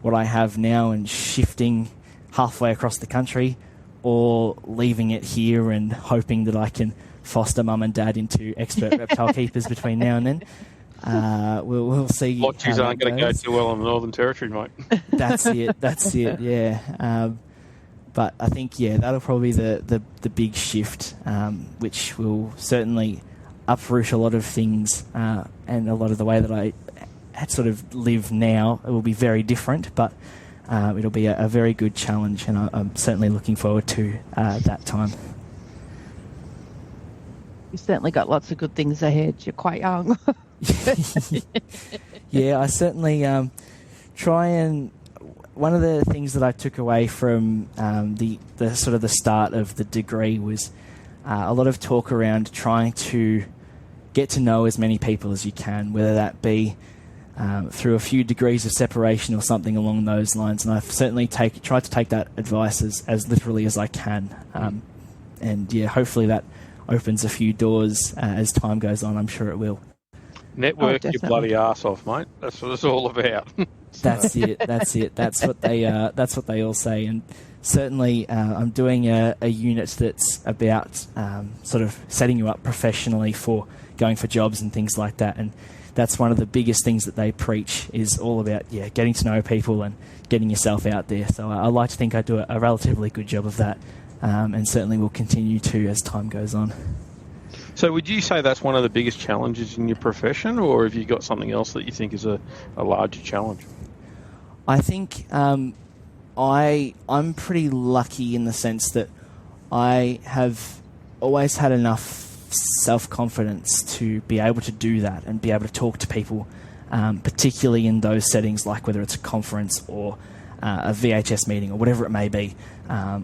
what I have now and shifting halfway across the country, or leaving it here and hoping that I can foster mum and dad into expert reptile keepers between now and then. We'll see.
Lotties aren't going to go too well in the Northern Territory, mate.
That's it, yeah. But I think, that'll probably be the big shift, which will certainly uproot a lot of things, and a lot of the way that I sort of live now. It will be very different, but it'll be a very good challenge, and I'm certainly looking forward to that time.
You've certainly got lots of good things ahead. You're quite young.
Yeah, I certainly try and... One of the things that I took away from the sort of the start of the degree was a lot of talk around trying to get to know as many people as you can, whether that be through a few degrees of separation or something along those lines. And I've certainly tried to take that advice as literally as I can. And yeah, hopefully that opens a few doors as time goes on. I'm sure it will.
Network your bloody ass off, mate. That's what it's all about.
That's it. That's what they all say. And certainly, I'm doing a unit that's about sort of setting you up professionally for going for jobs and things like that. And that's one of the biggest things that they preach is all about getting to know people and getting yourself out there. So I like to think I do a relatively good job of that, and certainly will continue to as time goes on.
So would you say that's one of the biggest challenges in your profession, or have you got something else that you think is a larger challenge?
I think I'm pretty lucky in the sense that I have always had enough self-confidence to be able to do that and be able to talk to people, particularly in those settings like whether it's a conference or a VHS meeting or whatever it may be,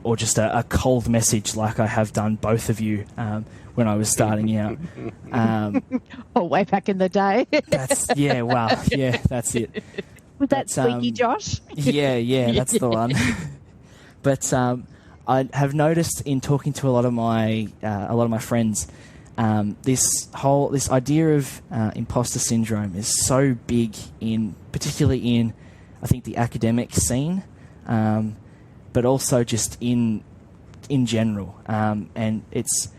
or just a cold message like I have done both of you when I was starting out.
Way back in the day.
That's it.
Was that Squeaky Josh?
Yeah, that's the one. But I have noticed in talking to a lot of my friends, this idea of imposter syndrome is so big particularly in I think the academic scene, but also just in general, and it's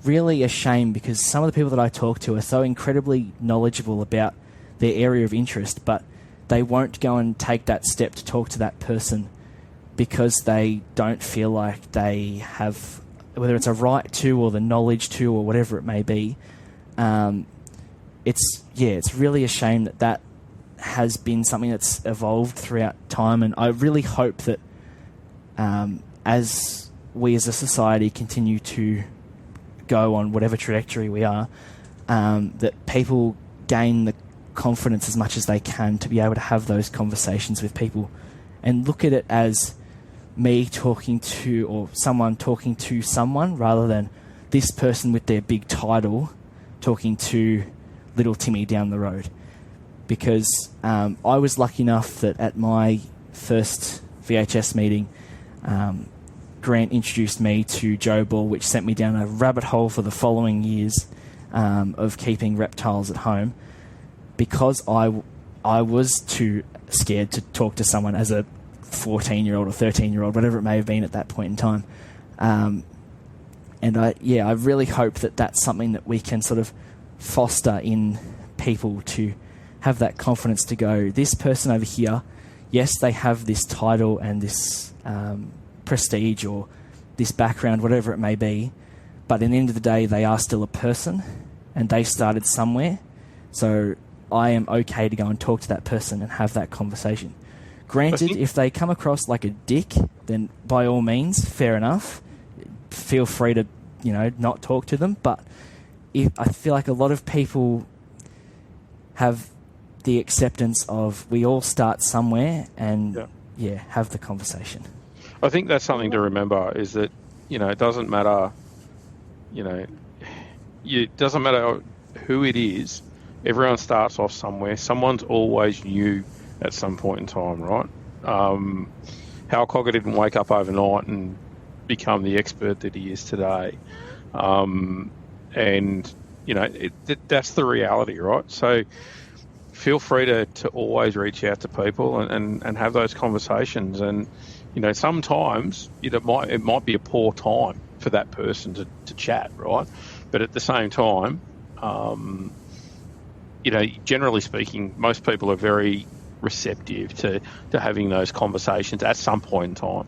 really a shame because some of the people that I talk to are so incredibly knowledgeable about their area of interest, but they won't go and take that step to talk to that person because they don't feel like they have, whether it's a right to or the knowledge to or whatever it may be. It's really a shame that has been something that's evolved throughout time, and I really hope that as we as a society continue to go on whatever trajectory we are, that people gain the confidence as much as they can to be able to have those conversations with people and look at it as me talking to or someone talking to someone rather than this person with their big title talking to little Timmy down the road. Because I was lucky enough that at my first VHS meeting, Grant introduced me to Joe Ball, which sent me down a rabbit hole for the following years of keeping reptiles at home, because I was too scared to talk to someone as a 14-year-old or 13-year-old, whatever it may have been at that point in time. And I really hope that that's something that we can sort of foster in people to have that confidence to go, this person over here, yes, they have this title and this prestige or this background, whatever it may be, but at the end of the day, they are still a person and they started somewhere. So I am okay to go and talk to that person and have that conversation. Granted, if they come across like a dick, then by all means, fair enough. Feel free to, not talk to them. But I feel like a lot of people have the acceptance of we all start somewhere and, have the conversation.
I think that's something to remember is that, it doesn't matter, it doesn't matter who it is. Everyone starts off somewhere. Someone's always new at some point in time, right? Hal Cogger didn't wake up overnight and become the expert that he is today. That's the reality, right? So feel free to always reach out to people and have those conversations. And, sometimes it might be a poor time for that person to chat, right? But at the same time, generally speaking, most people are very receptive to having those conversations at some point in time,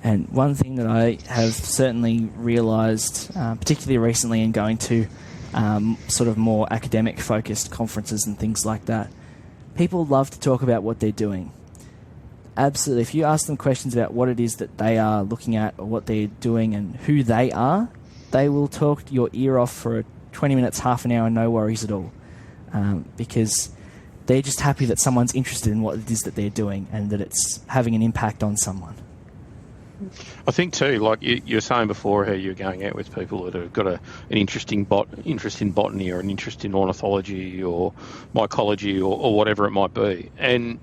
And one thing that I have certainly realised, particularly recently in going to sort of more academic-focused conferences and things like that, people love to talk about what they're doing. Absolutely. If you ask them questions about what it is that they are looking at or what they're doing and who they are, they will talk your ear off for 20 minutes, half an hour, no worries at all. Because they're just happy that someone's interested in what it is that they're doing and that it's having an impact on someone.
I think too, like you were saying before, how you're going out with people that have got an interest in botany or an interest in ornithology or mycology or whatever it might be, and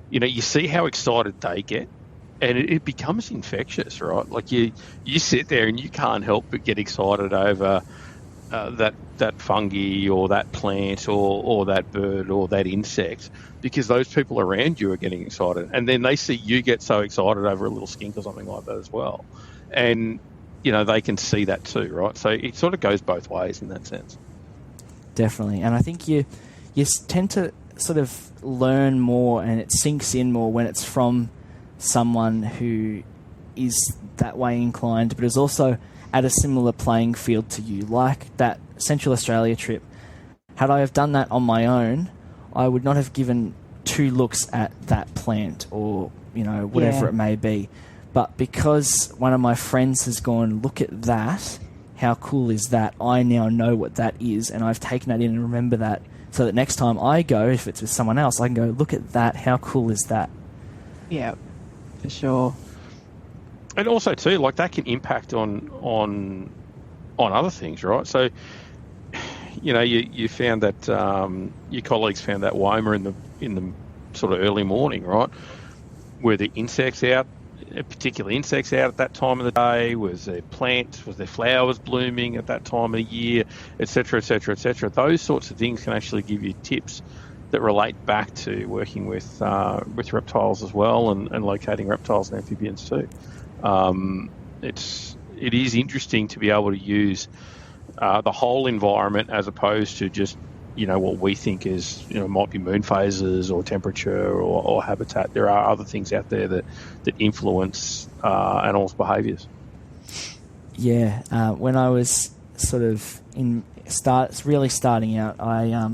you see how excited they get, and it becomes infectious, right? Like you sit there and you can't help but get excited over that fungi or that plant or that bird or that insect, because those people around you are getting excited, and then they see you get so excited over a little skink or something like that as well, and they can see that too, right? So it sort of goes both ways in that sense.
Definitely, and I think you tend to sort of learn more, and it sinks in more when it's from someone who is that way inclined, but is also at a similar playing field to you. Like that Central Australia trip, had I have done that on my own, I would not have given 2 looks at that plant or, whatever it may be. But because one of my friends has gone, look at that, how cool is that? I now know what that is, and I've taken that in and remember that, so that next time I go, if it's with someone else, I can go, look at that, how cool is that?
Yeah, for sure.
And also too, like that can impact on other things, right? So, you found that your colleagues found that woma in the sort of early morning, right? Were the insects out, particular insects out at that time of the day? Was there plants? Was there flowers blooming at that time of the year, etc., etc., etc.? Those sorts of things can actually give you tips that relate back to working with reptiles as well, and locating reptiles and amphibians too. It is interesting to be able to use the whole environment as opposed to just what we think is might be moon phases or temperature or habitat. There are other things out there that influence animals' behaviours.
Yeah, when I was sort of really starting out, I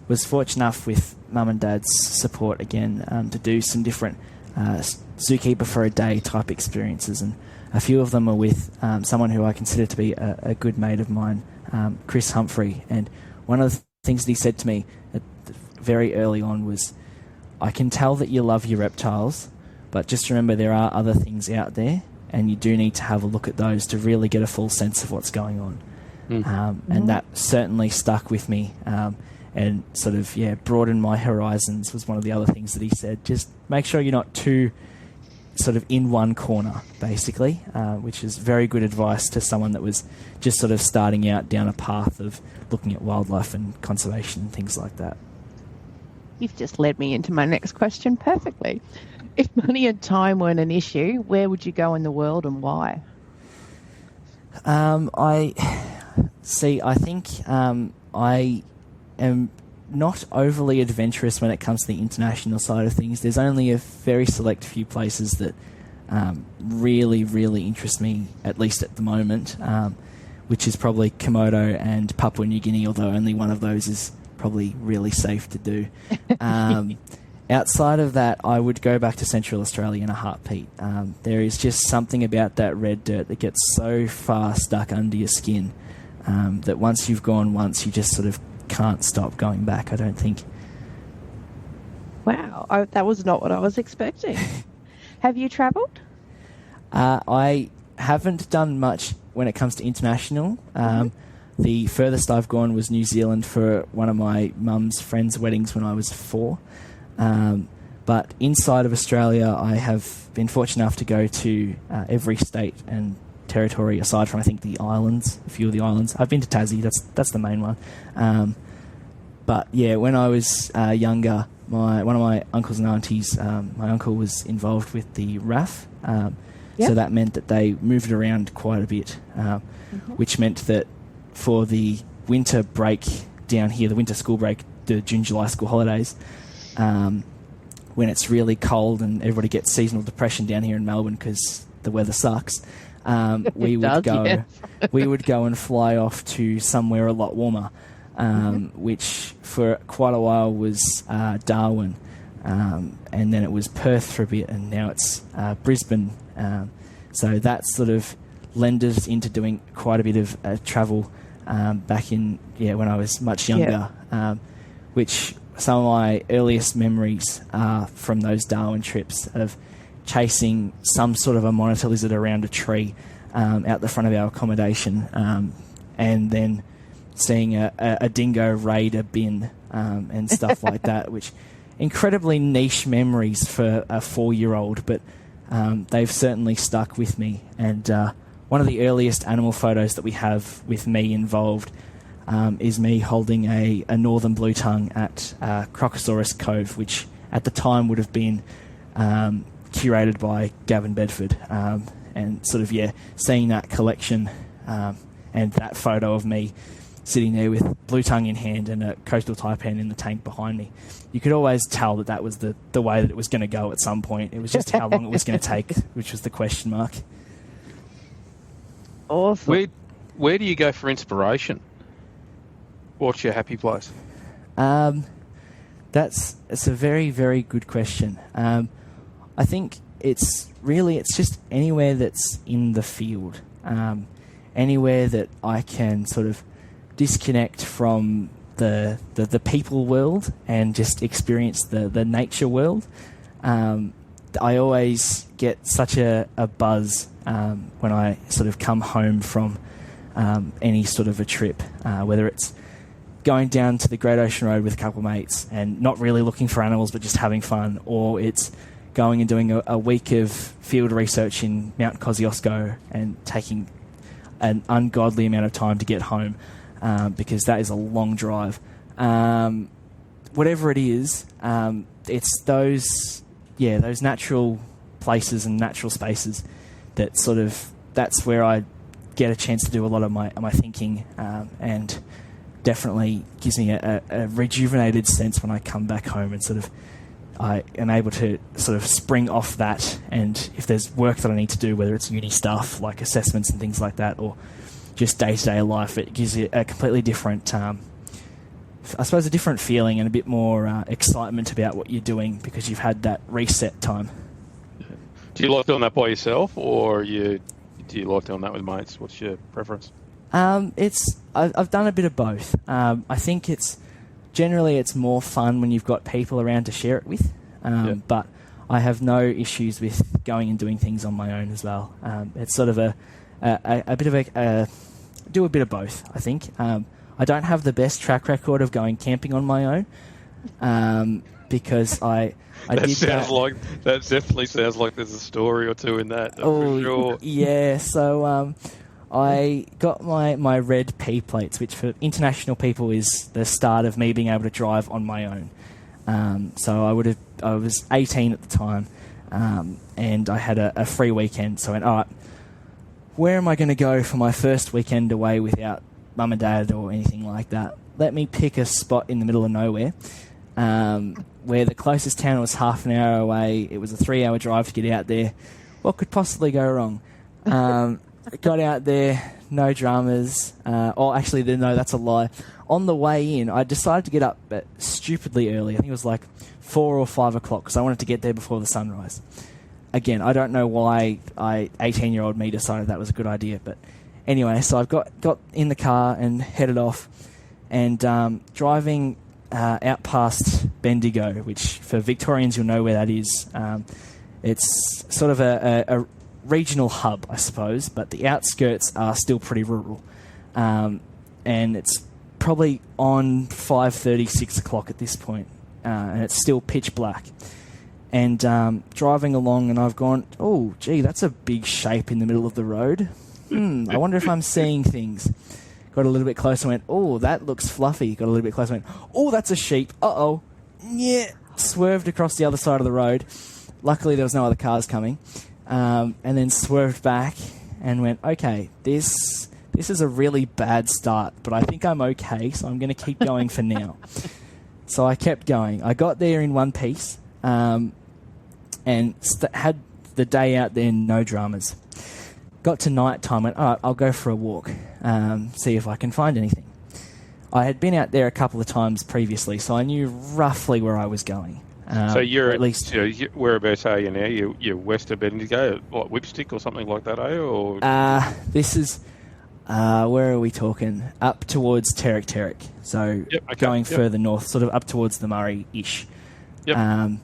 was fortunate enough with Mum and Dad's support again to do some different zookeeper for a day type experiences, and a few of them are with someone who I consider to be a good mate of mine, Chris Humphrey. And one of the things that he said to me very early on was, I can tell that you love your reptiles, but just remember there are other things out there, and you do need to have a look at those to really get a full sense of what's going on. And that certainly stuck with me, and sort of broadened my horizons was one of the other things that he said. Just make sure you're not too sort of in one corner, basically, which is very good advice to someone that was just sort of starting out down a path of looking at wildlife and conservation and things like that.
You've just led me into my next question perfectly. If money and time weren't an issue, where would you go in the world and why?
I think I am not overly adventurous when it comes to the international side of things. There's only a very select few places that really, really interest me, at least at the moment, which is probably Komodo and Papua New Guinea, although only one of those is probably really safe to do. Outside of that, I would go back to Central Australia in a heartbeat. There is just something about that red dirt that gets so far stuck under your skin that once you've gone once, you just sort of can't stop going back, I don't think.
Wow, that was not what I was expecting. Have you travelled?
I haven't done much when it comes to international. The furthest I've gone was New Zealand for one of my mum's friends' weddings when I was 4. But inside of Australia, I have been fortunate enough to go to every state and territory aside from, I think, the islands, a few of the islands. I've been to Tassie, that's the main one. But yeah, when I was younger, one of my uncles and aunties, my uncle was involved with the RAF, so that meant that they moved around quite a bit, which meant that for the winter break down here, the winter school break, the June-July school holidays, when it's really cold and everybody gets seasonal depression down here in Melbourne because the weather sucks, we would go and fly off to somewhere a lot warmer, which for quite a while was Darwin, and then it was Perth for a bit, and now it's Brisbane. So that sort of led us into doing quite a bit of travel back in when I was much younger, which some of my earliest memories are from those Darwin trips of chasing some sort of a monitor lizard around a tree out the front of our accommodation, and then seeing a dingo raid a bin and stuff like that, which incredibly niche memories for a 4-year-old, but they've certainly stuck with me. And one of the earliest animal photos that we have with me involved is me holding a northern blue tongue at Crocosaurus Cove, which at the time would have been curated by Gavin Bedford, and sort of seeing that collection and that photo of me sitting there with blue tongue in hand and a coastal taipan in the tank behind me. You could always tell that was the way that it was going to go at some point. It was just how long it was going to take, which was the question mark.
Awesome.
Where do you go for inspiration? What's your happy place?
It's a very, very good question. I think it's just anywhere that's in the field, anywhere that I can sort of disconnect from the people world and just experience the nature world. I always get such a buzz when I sort of come home from any sort of a trip, whether it's going down to the Great Ocean Road with a couple of mates and not really looking for animals but just having fun, or it's going and doing a week of field research in Mount Kosciuszko and taking an ungodly amount of time to get home, because that is a long drive. Whatever it is, it's those natural places and natural spaces that that's where I get a chance to do a lot of my thinking, and definitely gives me a rejuvenated sense when I come back home and sort of I am able to sort of spring off that, and if there's work that I need to do, whether it's uni stuff like assessments and things like that, or just day-to-day life, it gives you a completely different, I suppose, a different feeling and a bit more excitement about what you're doing because you've had that reset time.
Do you like doing that by yourself, or do you like doing that with mates? What's your preference?
I've done a bit of both. I think generally it's more fun when you've got people around to share it with, but I have no issues with going and doing things on my own as well. It's sort of a bit of do a bit of both, I think. I don't have the best track record of going camping on my own, because I
that
did
sounds
that.
like that definitely sounds like there's a story or two in that.
Oh,
for sure.
Yeah. So I got my red P plates, which for international people is the start of me being able to drive on my own. So I was 18 at the time, and I had a free weekend. So I went, all right, where am I going to go for my first weekend away without mum and dad or anything like that? Let me pick a spot in the middle of nowhere, where the closest town was half an hour away. It was a 3-hour drive to get out there. What could possibly go wrong? Got out there, no dramas. Actually, no, that's a lie. On the way in, I decided to get up stupidly early. I think it was like 4 or 5 o'clock because I wanted to get there before the sunrise. Again, I don't know why 18-year-old me decided that was a good idea. But anyway, so I've got in the car and headed off, and driving out past Bendigo, which for Victorians you'll know where that is. It's sort of a regional hub, I suppose, but the outskirts are still pretty rural. And it's probably on 5:30, 6 o'clock at this point, and it's still pitch black. And driving along, and I've gone, oh, gee, that's a big shape in the middle of the road. I wonder if I'm seeing things. Got a little bit closer, went, oh, that looks fluffy. Got a little bit closer, went, oh, that's a sheep. Uh-oh. Yeah. Swerved across the other side of the road. Luckily, there was no other cars coming. And then swerved back and went, okay, this is a really bad start, but I think I'm okay, so I'm going to keep going for now. So I kept going. I got there in one piece, and had the day out there, no dramas. Got to night time, went, all right, I'll go for a walk, see if I can find anything. I had been out there a couple of times previously, so I knew roughly where I was going.
So you're
at least
whereabouts are you now? You're west of Bendigo, what, Whipstick or something like that, eh? Or
this is Where are we talking? Up towards Terek. So going further north, sort of up towards the Murray-ish.
Yep.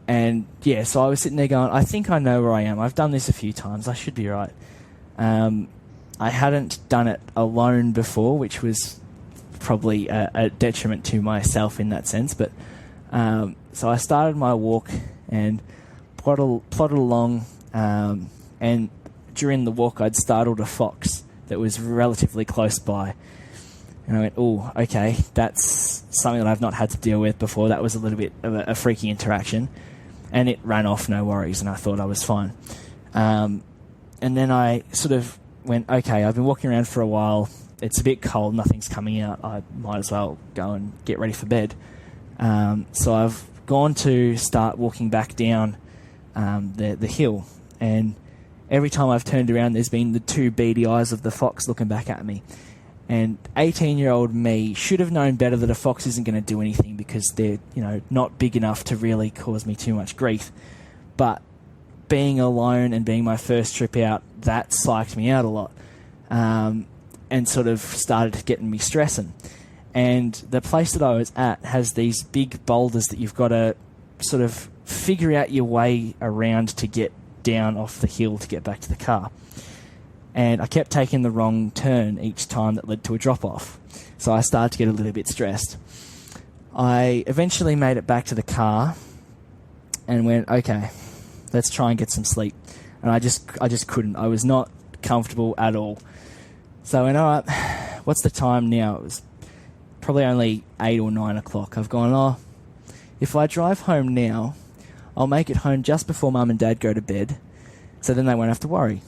And yeah, so I was sitting there going, I think I know where I am. I've done this a few times. I should be right. I hadn't done it alone before, which was probably a detriment to myself in that sense. But so I started my walk and plodded along. And during the walk, I'd startled a fox that was relatively close by. And I went, oh, okay, that's something that I've not had to deal with before. That was a little bit of a freaky interaction. And it ran off, no worries, and I thought I was fine. And then I sort of went, okay, I've been walking around for a while. It's a bit cold, nothing's coming out. I might as well go and get ready for bed. So I've gone to start walking back down the hill. And every time I've turned around, there's been the two beady eyes of the fox looking back at me. And 18-year-old me should have known better that a fox isn't going to do anything because they're, not big enough to really cause me too much grief. But being alone and being my first trip out, that psyched me out a lot, and sort of started getting me stressing. And the place that I was at has these big boulders that you've got to sort of figure out your way around to get down off the hill to get back to the car. And I kept taking the wrong turn each time that led to a drop-off. So I started to get a little bit stressed. I eventually made it back to the car and went, okay, let's try and get some sleep. And I just couldn't. I was not comfortable at all. So I went, all right, what's the time now? It was probably only 8 or 9 o'clock. I've gone, if I drive home now, I'll make it home just before Mum and Dad go to bed, so then they won't have to worry.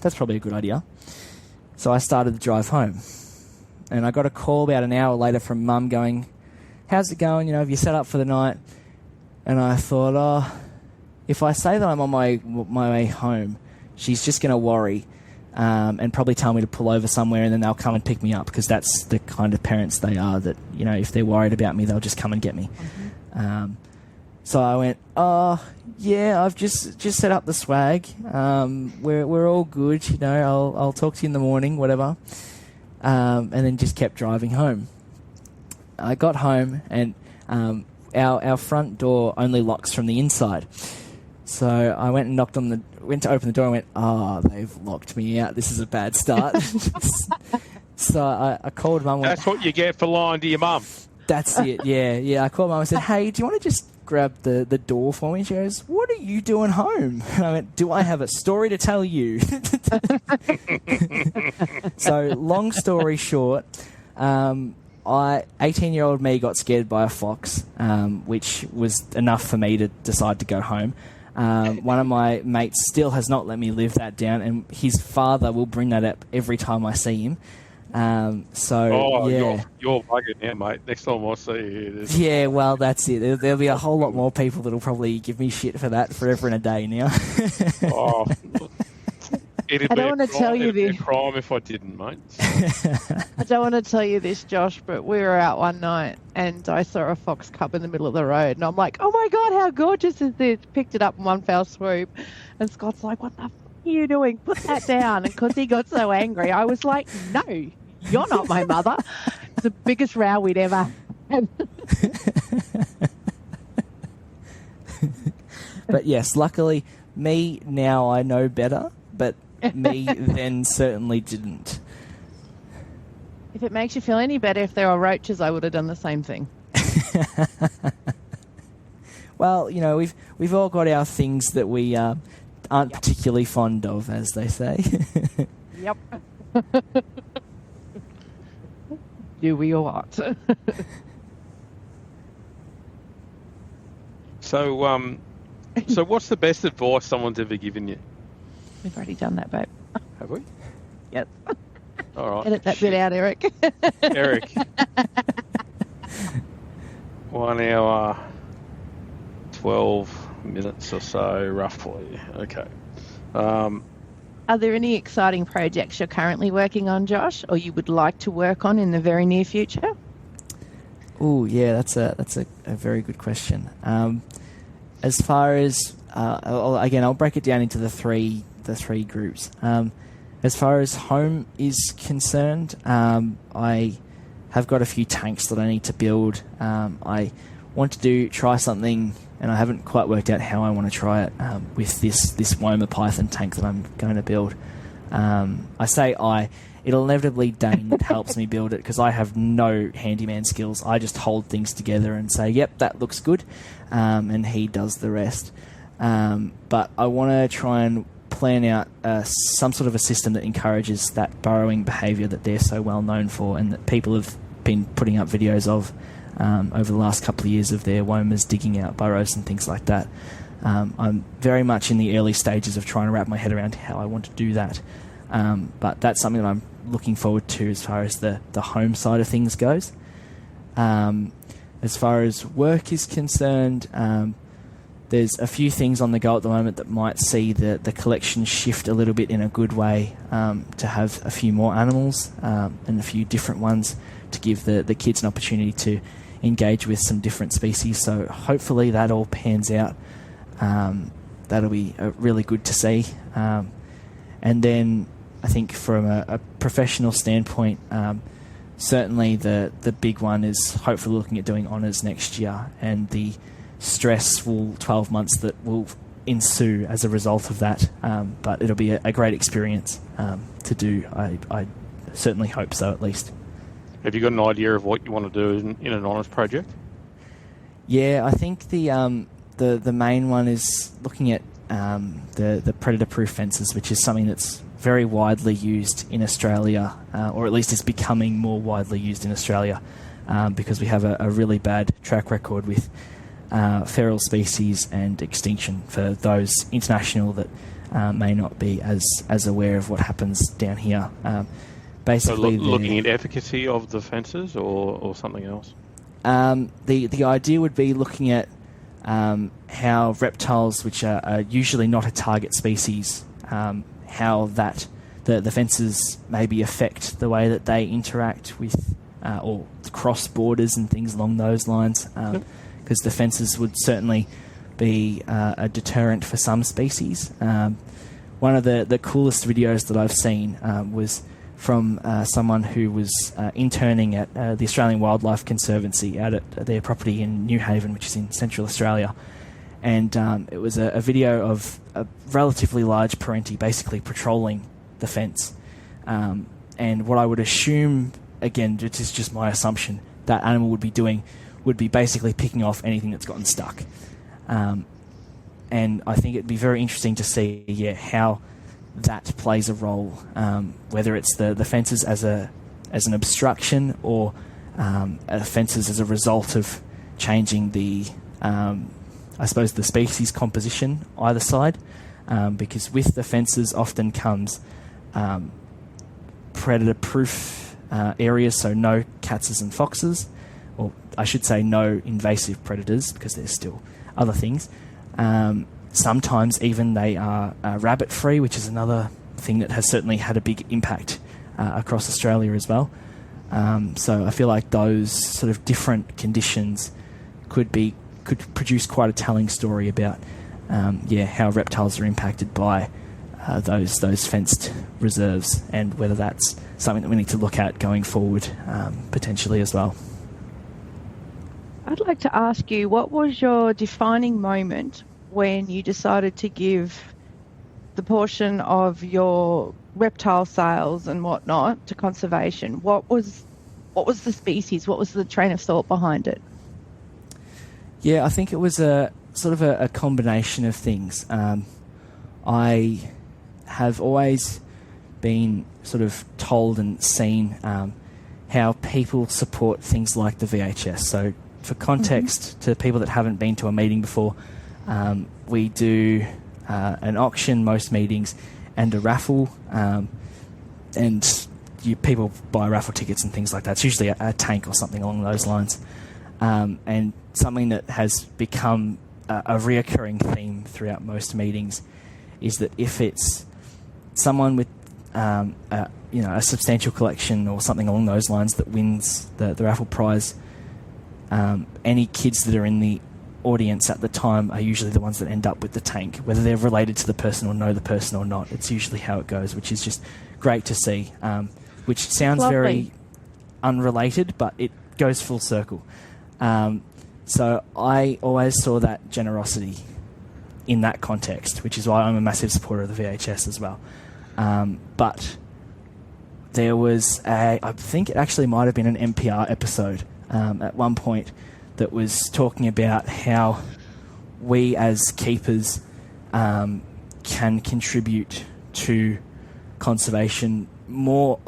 That's probably a good idea. So I started the drive home. And I got a call about an hour later from Mum going, how's it going? Have you set up for the night? And I thought, if I say that I'm on my way home, she's just going to worry and probably tell me to pull over somewhere and then they'll come and pick me up because that's the kind of parents they are that, if they're worried about me, they'll just come and get me. Mm-hmm. So I went, yeah, I've just set up the swag. We're all good, I'll talk to you in the morning, whatever. And then just kept driving home. I got home and our front door only locks from the inside. So I went and went to open the door and went, they've locked me out. This is a bad start. So I called Mum.
That's what you get for lying to your mum.
That's it, yeah. I called Mum and said, hey, do you want to just grab the door for me? She goes, what are you doing home? And I went, do I have a story to tell you? So long story short, 18-year-old me got scared by a fox, which was enough for me to decide to go home. One of my mates still has not let me live that down, and his father will bring that up every time I see him. Yeah.
You're bugging now, mate. Next time I see you.
Yeah, well, that's it. There'll be a whole lot more people that'll probably give me shit for that forever and a day now.
It'd
I
be
don't want to tell you this.
a crime if I didn't, mate.
I don't want to tell you this, Josh, but we were out one night and I saw a fox cub in the middle of the road and I'm like, oh my God, how gorgeous is this? Picked it up in one fell swoop and Scott's like, what the f*** are you doing? Put that down. And because he got so angry, I was like, no, you're not my mother. It's the biggest row we'd ever had.
But yes, luckily, me now I know better, but me then certainly didn't.
If it makes you feel any better, if there were roaches, I would have done the same thing.
Well, we've all got our things that we aren't particularly fond of, as they say.
Yep. Do we or what?
So what's the best advice someone's ever given you?
We've already done that, babe.
Have we?
Yep.
All right.
Edit that bit out, Eric.
Eric. 1 hour, 12 minutes or so, roughly. Okay.
Are there any exciting projects you're currently working on, Josh, or you would like to work on in the very near future?
Oh, yeah, that's a very good question. As far as I'll break it down into the three groups. As far as home is concerned, I have got a few tanks that I need to build. I want to try something, and I haven't quite worked out how I want to try it with this Woma Python tank that I'm going to build. I say it'll inevitably Dane that helps me build it, because I have no handyman skills. I just hold things together and say, yep, that looks good, and he does the rest. But I want to try and plan out some sort of a system that encourages that burrowing behaviour that they're so well known for, and that people have been putting up videos of over the last couple of years of their Womas digging out burrows and things like that. I'm very much in the early stages of trying to wrap my head around how I want to do that. But that's something that I'm looking forward to as far as the home side of things goes. As far as work is concerned, there's a few things on the go at the moment that might see the collection shift a little bit in a good way, to have a few more animals and a few different ones to give the kids an opportunity to engage with some different species. So hopefully that all pans out. That'll be really good to see. And then I think from a professional standpoint, certainly the big one is hopefully looking at doing honours next year, and the stressful 12 months that will ensue as a result of that. But it'll be a great experience to do. I certainly hope so, at least.
Have you got an idea of what you want to do in an honours project?
Yeah, I think the main one is looking at the predator-proof fences, which is something that's very widely used in Australia, or at least is becoming more widely used in Australia, because we have a really bad track record with feral species and extinction for those international that may not be as aware of what happens down here. Basically,
so looking at efficacy of the fences or something else?
The idea would be looking at how reptiles, which are usually not a target species, how the fences maybe affect the way that they interact with or cross borders and things along those lines. Because the fences would certainly be a deterrent for some species. One of the coolest videos that I've seen was from someone who was interning at the Australian Wildlife Conservancy out at their property in New Haven, which is in Central Australia. And it was a video of a relatively large parenti basically patrolling the fence. And what I would assume, again, it is just my assumption, that animal would be doing would be basically picking off anything that's gotten stuck. And I think it'd be very interesting to see how that plays a role, whether it's the fences as an obstruction or fences as a result of changing the the species composition either side, because with the fences often comes predator-proof areas, so no cats and foxes, or I should say no invasive predators, because there's still other things. Sometimes even they are rabbit-free, which is another thing that has certainly had a big impact across Australia as well. So I feel like those sort of different conditions could produce quite a telling story about how reptiles are impacted by those fenced reserves, and whether that's something that we need to look at going forward potentially as well.
I'd like to ask you, what was your defining moment when you decided to give the portion of your reptile sales and whatnot to conservation? What was the species? What was the train of thought behind it?
Yeah, I think it was a sort of a combination of things. I have always been sort of told and seen how people support things like the VHS. So for context, to people that haven't been to a meeting before, we do an auction most meetings and a raffle, and people buy raffle tickets and things like that. It's usually a tank or something along those lines. And something that has become a reoccurring theme throughout most meetings is that if it's someone with a substantial collection or something along those lines that wins the raffle prize, any kids that are in the audience at the time are usually the ones that end up with the tank, whether they're related to the person or know the person or not. It's usually how it goes, which is just great to see, which sounds
Lovely.
very unrelated, but it goes full circle. So I always saw that generosity in that context, which is why I'm a massive supporter of the VHS as well. But there was I think it actually might have been an NPR episode at one point that was talking about how we as keepers can contribute to conservation more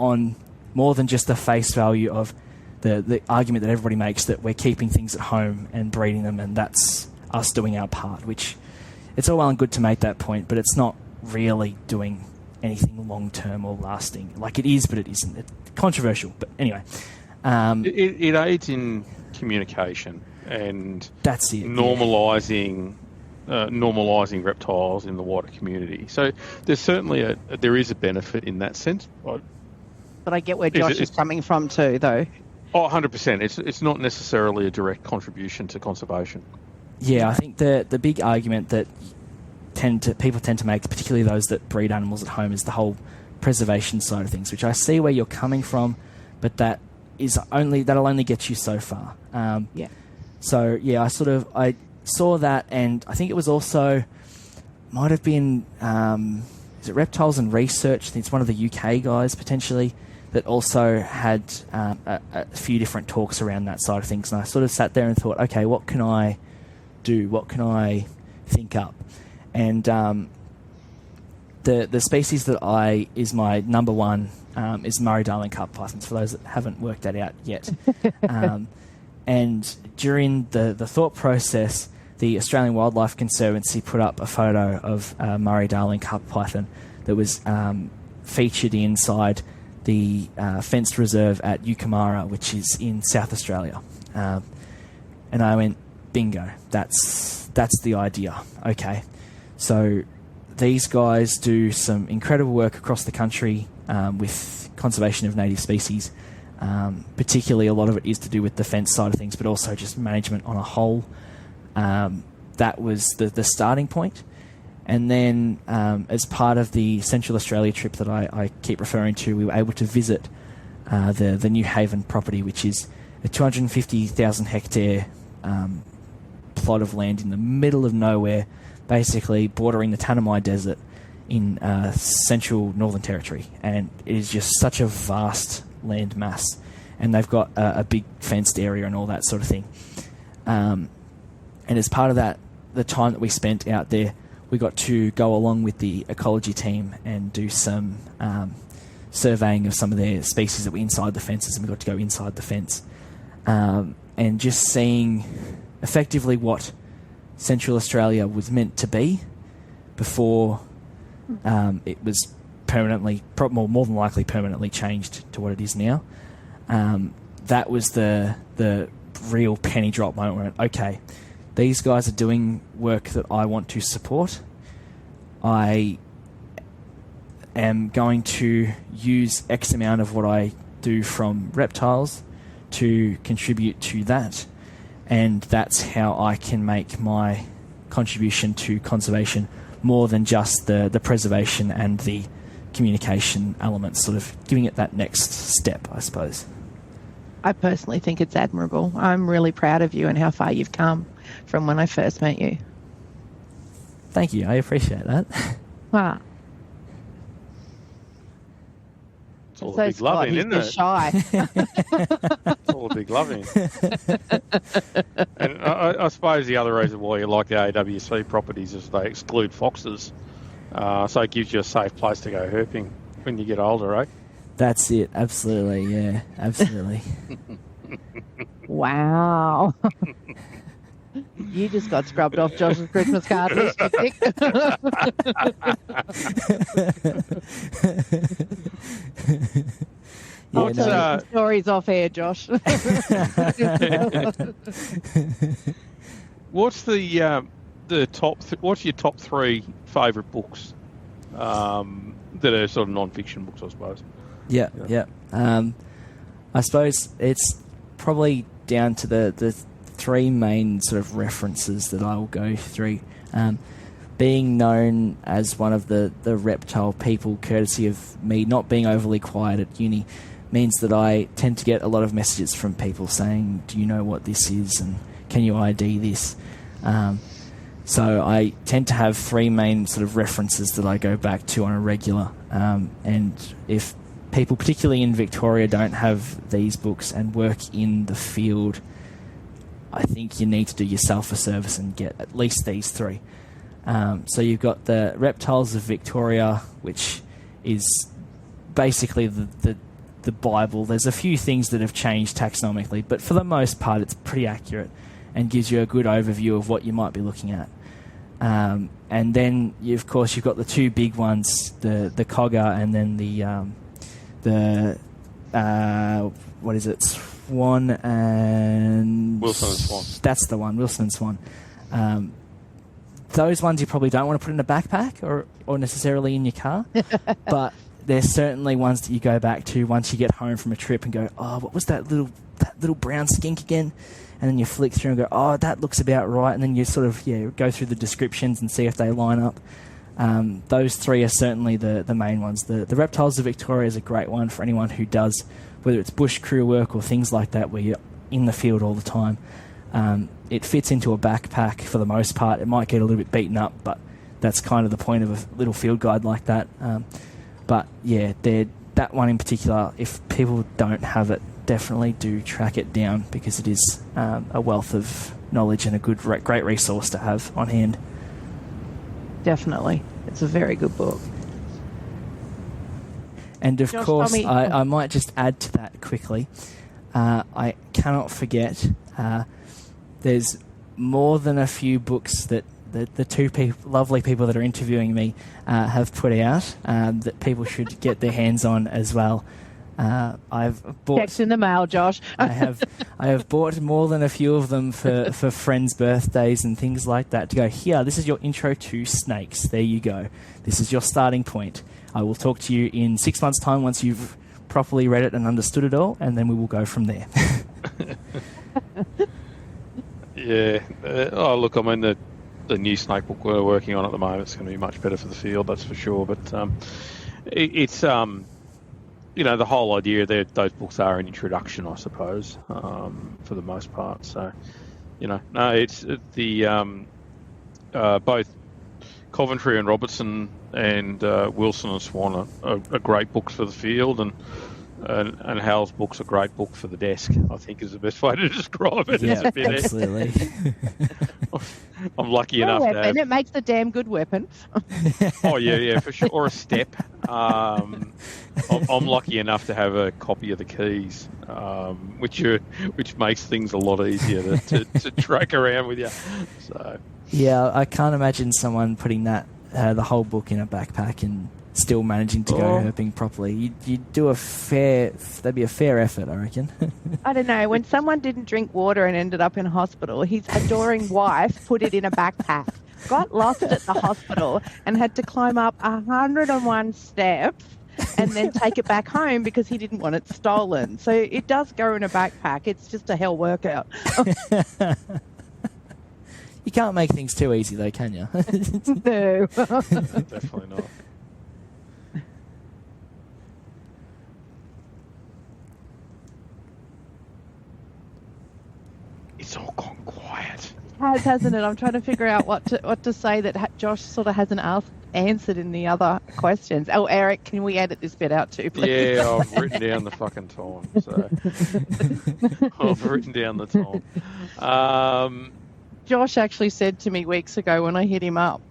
than just the face value of the argument that everybody makes that we're keeping things at home and breeding them, and that's us doing our part, which it's all well and good to make that point, but it's not really doing anything long-term or lasting. Like it is, but it isn't. It's controversial, but anyway.
It aids in communication and
that's it.
Normalising reptiles in the wider community. So there's certainly there is a benefit in that sense.
But I get where Josh is coming from too, though.
Oh, 100%. It's not necessarily a direct contribution to conservation.
Yeah, I think the big argument that people tend to make, particularly those that breed animals at home, is the whole preservation side of things, which I see where you're coming from, but that'll only get you so far.
Yeah.
So yeah, I saw that, and I think it was also might have been is it Reptiles and Research? I think it's one of the UK guys potentially that also had a few different talks around that side of things, and I sort of sat there and thought, okay, what can I do? What can I think up? And the species that is my number one is Murray-Darling carp pythons, for those that haven't worked that out yet. And during the thought process, the Australian Wildlife Conservancy put up a photo of Murray-Darling carp python that was featured inside the fenced reserve at Ukumara, which is in South Australia. And I went, bingo, that's the idea. Okay. So these guys do some incredible work across the country with conservation of native species. Particularly, a lot of it is to do with the fence side of things, but also just management on a whole. That was the starting point. And then as part of the Central Australia trip that I keep referring to, we were able to visit the New Haven property, which is a 250,000 hectare plot of land in the middle of nowhere, basically bordering the Tanami Desert in central Northern Territory. And it is just such a vast land mass. And they've got a big fenced area and all that sort of thing. And as part of that, the time that we spent out there, we got to go along with the ecology team and do some surveying of some of their species that were inside the fences, and we got to go inside the fence. And just seeing effectively what Central Australia was meant to be before it was permanently, more than likely permanently changed to what it is now. That was the real penny drop moment where I went, okay, these guys are doing work that I want to support. I am going to use X amount of what I do from reptiles to contribute to that, and that's how I can make my contribution to conservation more than just the preservation and the communication elements, sort of giving it that next step, I suppose.
I personally think it's admirable. I'm really proud of you and how far you've come from when I first met you.
Thank you. I appreciate that.
Wow.
It's all a big loving, isn't it?
Shy.
It's all a big loving. And I suppose the other reason why you like the AWC properties is they exclude foxes. So it gives you a safe place to go herping when you get older, right?
That's it. Absolutely. Yeah, absolutely.
Wow. You just got scrubbed off Josh's Christmas card list, you think? I'll tell you some stories off air, Josh.
What's the top? What's your top three favourite books that are sort of non-fiction books, I suppose? Yeah.
I suppose it's probably down to the three main sort of references that I will go through. Being known as one of the reptile people, courtesy of me not being overly quiet at uni, means that I tend to get a lot of messages from people saying, do you know what this is, and can you ID this? So I tend to have three main sort of references that I go back to on a regular. And if people, particularly in Victoria, don't have these books and work in the field, I think you need to do yourself a service and get at least these three. So you've got the Reptiles of Victoria, which is basically the Bible. There's a few things that have changed taxonomically, but for the most part it's pretty accurate and gives you a good overview of what you might be looking at. And then, of course, you've got the two big ones, the Cogger and then what is it, Swan and...
Wilson and Swan.
That's the one, Wilson and Swan. Those ones you probably don't want to put in a backpack or necessarily in your car, but they're certainly ones that you go back to once you get home from a trip and go, oh, what was that little brown skink again? And then you flick through and go, oh, that looks about right. And then you sort of go through the descriptions and see if they line up. Those three are certainly the main ones. The Reptiles of Victoria is a great one for anyone who does, whether it's bush crew work or things like that where you're in the field all the time. It fits into a backpack for the most part. It might get a little bit beaten up, but that's kind of the point of a little field guide like that. But yeah, that one in particular, if people don't have it, definitely do track it down because it is a wealth of knowledge and a great resource to have on hand.
Definitely. It's a very good book.
And of
Josh,
course,
Tommy,
I might just add to that quickly. I cannot forget there's more than a few books that the two lovely people that are interviewing me have put out that people should get their hands on as well. I've bought
text in the mail, Josh.
I have bought more than a few of them for friends' birthdays and things like that to go, here, this is your intro to snakes. There you go. This is your starting point. I will talk to you in 6 months' time once you've properly read it and understood it all, and then we will go from there.
Yeah. Look, I mean, the new snake book we're working on at the moment is going to be much better for the field, that's for sure. But it's... the whole idea that those books are an introduction, I suppose, for the most part. So, it's the both Coventry and Robertson and Wilson and Swan are great books for the field, and Hal's book's a great book for the desk, I think is the best way to describe it.
Yeah, absolutely.
I'm lucky enough to have...
It makes a damn good weapon.
Oh, yeah, for sure. Or a step. I'm lucky enough to have a copy of the keys, which makes things a lot easier to track around with you. So
yeah, I can't imagine someone putting the whole book in a backpack and still managing to go herping properly. You'd do that'd be a fair effort, I reckon.
I don't know. When someone didn't drink water and ended up in hospital, his adoring wife put it in a backpack, got lost at the hospital, and had to climb up 101 steps and then take it back home because he didn't want it stolen. So it does go in a backpack. It's just a hell workout.
You can't make things too easy, though, can you?
No.
Definitely not. It's all gone quiet.
Hasn't it? I'm trying to figure out what to say that Josh sort of hasn't answered in the other questions. Oh, Eric, can we edit this bit out too, please?
Yeah, I've written down the fucking time. So I've written down the time.
Josh actually said to me weeks ago when I hit him up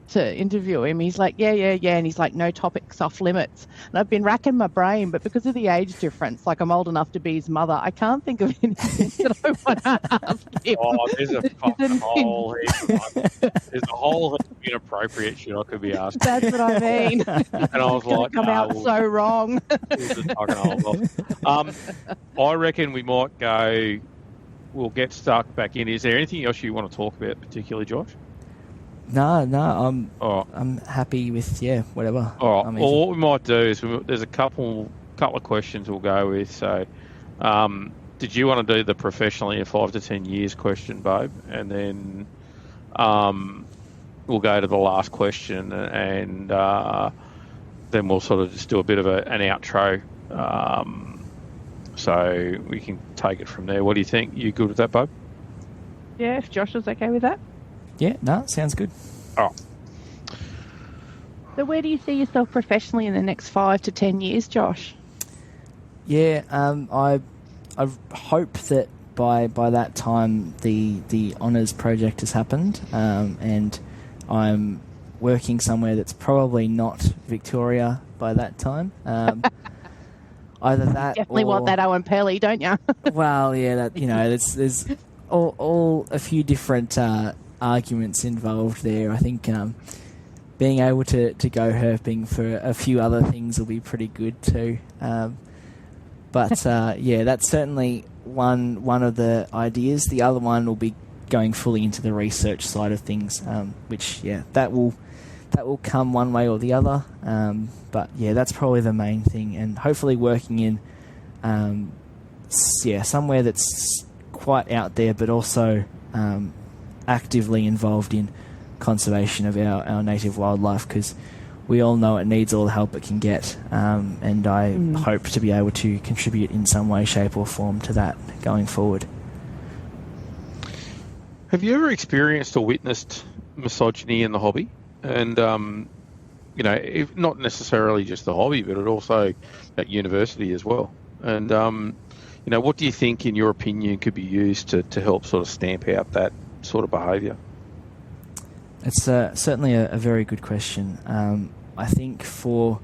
to interview him, he's like, yeah, and he's like, no topics off limits. And I've been racking my brain, but because of the age difference, like I'm old enough to be his mother, I can't think of anything that I want to ask him.
Oh, there's a fucking whole heap of inappropriate shit I could be asking.
That's what I mean.
And I was like,
come out so wrong.
I reckon we might go, we'll get stuck back in. Is there anything else you want to talk about particularly, Josh?
No, I'm happy with whatever.
All right. Well, what we might do is there's a couple of questions we'll go with. So, did you want to do the professionally in 5 to 10 years question, Babe? And then we'll go to the last question, and then we'll sort of just do a bit of an outro, so we can take it from there. What do you think? You good with that, Babe?
Yeah, if Josh is okay with that.
Yeah, no, sounds good.
Oh,
So where do you see yourself professionally in the next 5 to 10 years, Josh?
Yeah, I hope that by that time the honours project has happened, and I'm working somewhere that's probably not Victoria by that time. Either that,
Definitely
or,
want that Owen Pelly, don't you?
Well, yeah, that there's all a few different arguments involved there. I think being able to go herping for a few other things will be pretty good too. But yeah, that's certainly one of the ideas. The other one will be going fully into the research side of things, which that will come one way or the other. But yeah, that's probably the main thing, and hopefully working in somewhere that's quite out there, but also actively involved in conservation of our native wildlife, because we all know it needs all the help it can get, and I hope to be able to contribute in some way, shape or form to that going forward.
have you ever experienced or witnessed misogyny in the hobby? And if not necessarily just the hobby, but also at university as well. And what do you think, in your opinion, could be used to help sort of stamp out that sort of behaviour?
It's certainly a very good question. I think for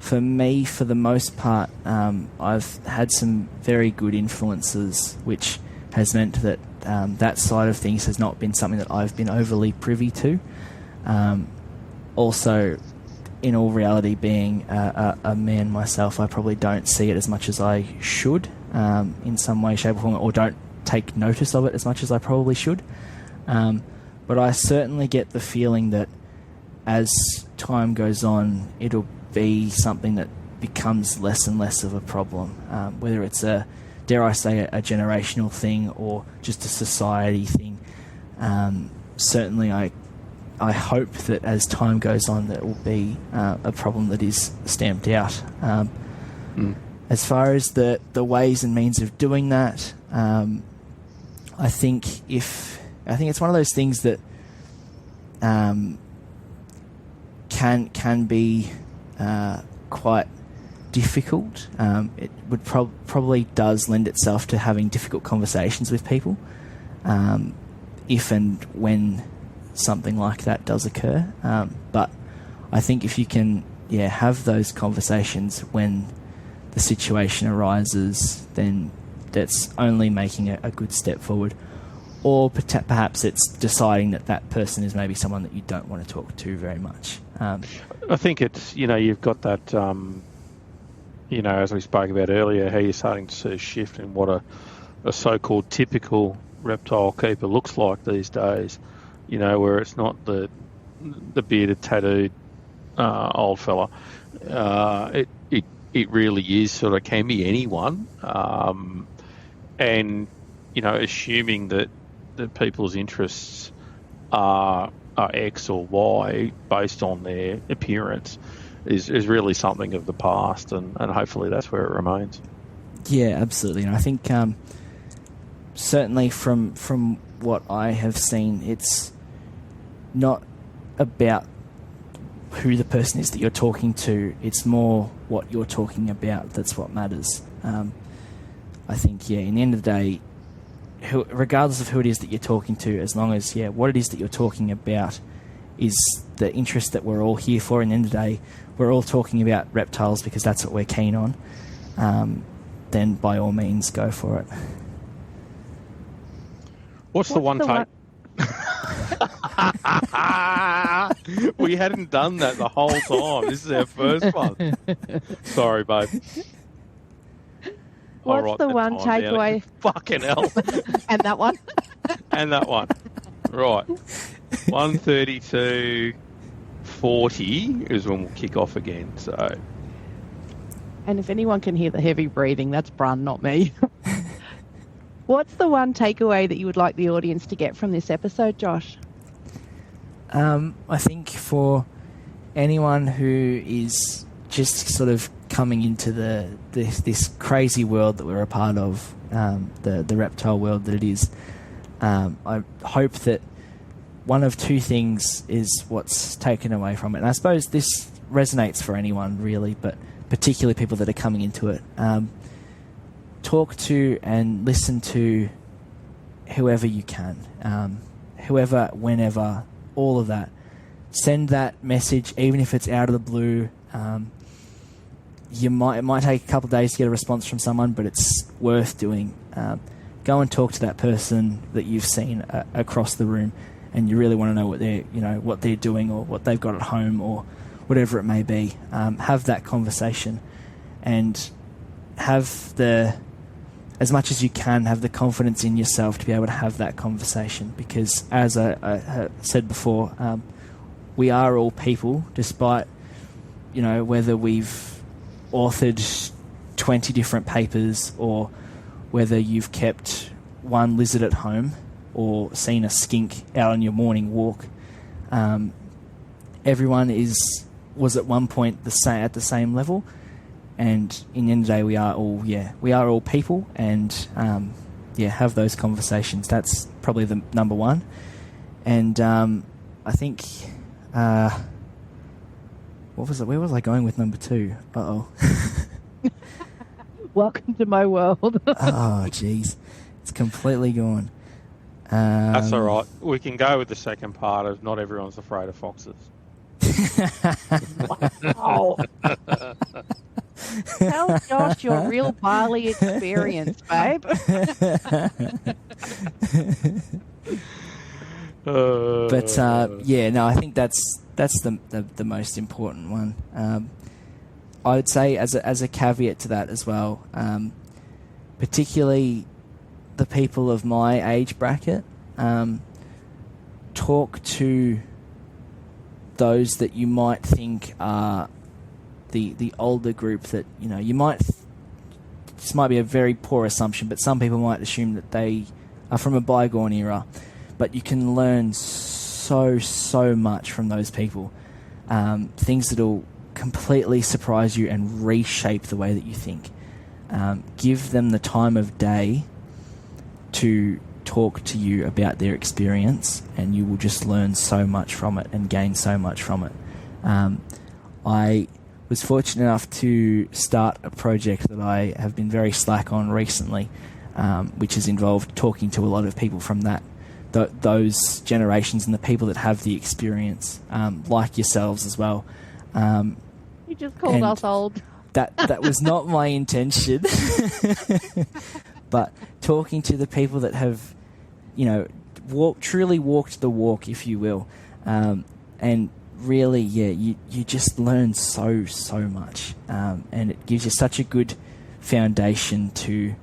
me, for the most part, I've had some very good influences, which has meant that that side of things has not been something that I've been overly privy to. Also, in all reality, being a man myself, I probably don't see it as much as I should, in some way, shape or form, or don't take notice of it as much as I probably should. But I certainly get the feeling that as time goes on, it'll be something that becomes less and less of a problem, whether it's dare I say, a generational thing or just a society thing. Certainly I hope that as time goes on, that will be a problem that is stamped out. As far as the ways and means of doing that, I think it's one of those things that can be quite difficult. It would probably does lend itself to having difficult conversations with people, if and when something like that does occur. But I think if you can have those conversations when the situation arises, then that's only making a good step forward. Or perhaps it's deciding that person is maybe someone that you don't want to talk to very much.
I think it's, you've got that, as we spoke about earlier, how you're starting to see a shift in what a so-called typical reptile keeper looks like these days, where it's not the bearded, tattooed old fella. It really is sort of can be anyone. And, assuming that people's interests are X or Y based on their appearance is really something of the past, and hopefully that's where it remains.
Yeah, absolutely. And I think certainly from what I have seen, it's not about who the person is that you're talking to, it's more what you're talking about that's what matters. I think, in the end of the day, regardless of who it is that you're talking to, as long as what it is that you're talking about is the interest that we're all here for, in the end of the day, we're all talking about reptiles because that's what we're keen on, then by all means go for it.
What's the one take? We hadn't done that the whole time. This is our first one. Sorry, babe.
What's the one takeaway?
Fucking hell.
And that one?
And that one. Right. 1:32:40 is when we'll kick off again. So.
And if anyone can hear the heavy breathing, that's Brun, not me. What's the one takeaway that you would like the audience to get from this episode, Josh?
I think for anyone who is just sort of coming into this crazy world that we're a part of, the reptile world that it is, I hope that one of two things is what's taken away from it. And I suppose this resonates for anyone, really, but particularly people that are coming into it. Talk to and listen to whoever you can, whoever, whenever, all of that. Send that message, even if it's out of the blue. It might take a couple of days to get a response from someone, but it's worth doing. Go and talk to that person that you've seen across the room, and you really want to know what they're doing or what they've got at home or whatever it may be. Have that conversation, and as much as you can, have the confidence in yourself to be able to have that conversation. Because, as I said before, we are all people, despite whether we've authored 20 different papers or whether you've kept one lizard at home or seen a skink out on your morning walk. Everyone was at one point at the same level, and in the end of the day, we are all people, and have those conversations. That's probably the number one. And I think what was it? Where was I going with number two?
Welcome to my world.
Oh, jeez. It's completely gone.
That's all right. We can go with the second part of not everyone's afraid of foxes.
Wow. Tell Josh your real Bali experience, babe.
I think that's the most important one. I would say as a caveat to that as well, particularly the people of my age bracket, talk to those that you might think are the older group that, you might... This might be a very poor assumption, but some people might assume that they are from a bygone era. But you can learn so much from those people. Things that will completely surprise you and reshape the way that you think. Give them the time of day to talk to you about their experience, and you will just learn so much from it and gain so much from it. I was fortunate enough to start a project that I have been very slack on recently, which has involved talking to a lot of people from those generations and the people that have the experience, like yourselves as well.
You just called us old.
That was not my intention. But talking to the people that have, truly walked the walk, if you will, and really, you just learn so much, and it gives you such a good foundation to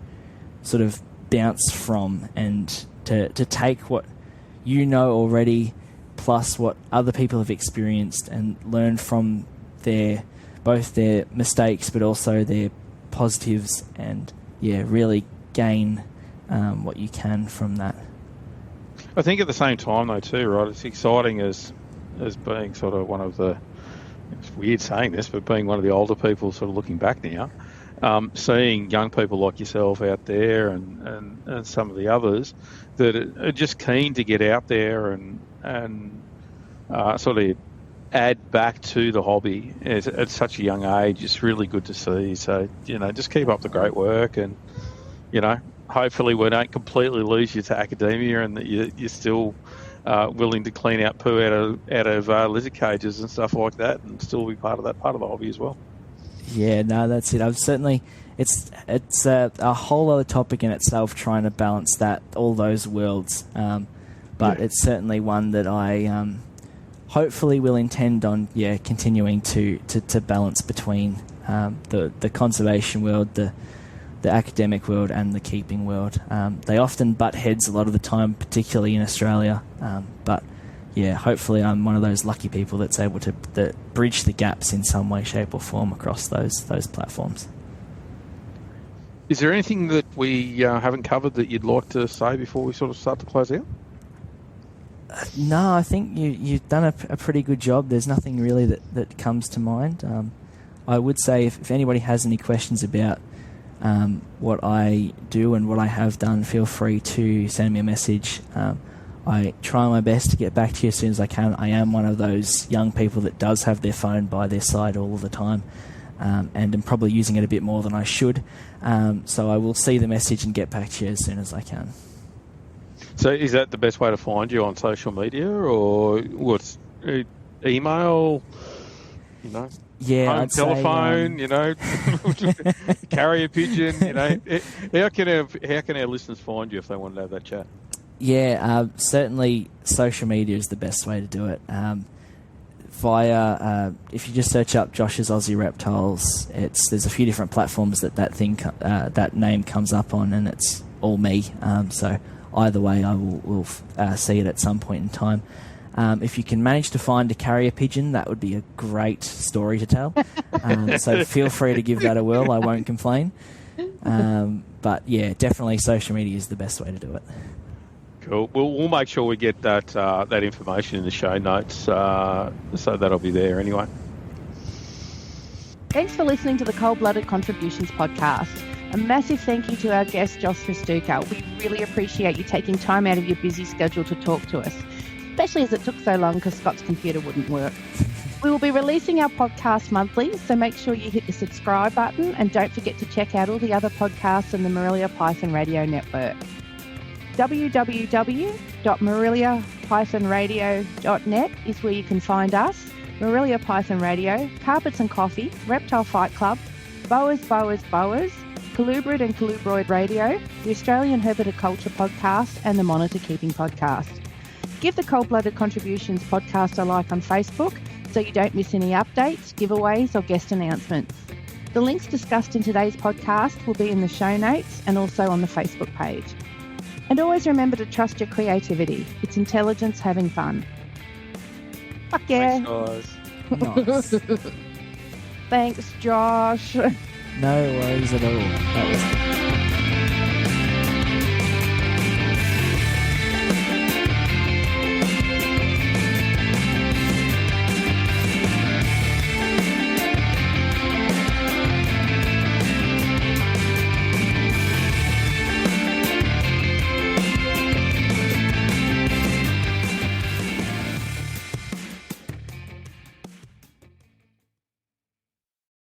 sort of bounce from, and to take what you know already, plus what other people have experienced, and learn from both their mistakes but also their positives, and really gain what you can from that.
I think at the same time though too, right, it's exciting as being sort of one of the, it's weird saying this, but being one of the older people sort of looking back now, seeing young people like yourself out there and some of the others that are just keen to get out there and sort of add back to the hobby at such a young age. It's really good to see. So, just keep up the great work, and, hopefully we don't completely lose you to academia, and that you're still willing to clean out poo out of lizard cages and stuff like that, and still be part of the hobby as well.
Yeah, no, that's it. I've certainly... It's a whole other topic in itself, trying to balance all those worlds. But it's certainly one that I hopefully will intend on continuing to balance between the conservation world, the academic world, and the keeping world. They often butt heads a lot of the time, particularly in Australia. But hopefully I'm one of those lucky people that's able to bridge the gaps in some way, shape or form across those platforms.
Is there anything that we haven't covered that you'd like to say before we sort of start to close out?
No, I think you've done a pretty good job. There's nothing really that comes to mind. I would say if anybody has any questions about what I do and what I have done, feel free to send me a message. I try my best to get back to you as soon as I can. I am one of those young people that does have their phone by their side all the time, and I'm probably using it a bit more than I should. So I will see the message and get back to you as soon as I can.
So is that the best way to find you on social media, or what's email? You know,
yeah,
home telephone. You know, carrier pigeon. You know, how can our listeners find you if they want to have that chat?
Yeah, certainly social media is the best way to do it. If you just search up Josh's Aussie Reptiles, there's a few different platforms that name comes up on, and it's all me. So either way, I will see it at some point in time. If you can manage to find a carrier pigeon, that would be a great story to tell. So feel free to give that a whirl. I won't complain. But yeah, definitely social media is the best way to do it.
Cool. We'll make sure we get that information in the show notes, so that'll be there anyway.
Thanks for listening to the Cold-Blooded Contributions podcast. A massive thank you to our guest, Josh Fastuca. We really appreciate you taking time out of your busy schedule to talk to us, especially as it took so long because Scott's computer wouldn't work. We will be releasing our podcast monthly, so make sure you hit the subscribe button and don't forget to check out all the other podcasts on the Morelia Python Radio Network. www.morelia-radio.net is where you can find us, Morelia Python Radio, Carpets and Coffee, Reptile Fight Club, Boas, Colubrid and Colubroid Radio, the Australian Herpetoculture Podcast, and the Monitor Keeping Podcast. Give the Cold-Blooded Contributions podcast a like on Facebook so you don't miss any updates, giveaways or guest announcements. The links discussed in today's podcast will be in the show notes and also on the Facebook page. And always remember to trust your creativity. It's intelligence having fun. Fuck yeah.
Thanks, guys.
Nice.
Thanks, Josh.
No worries at all. That was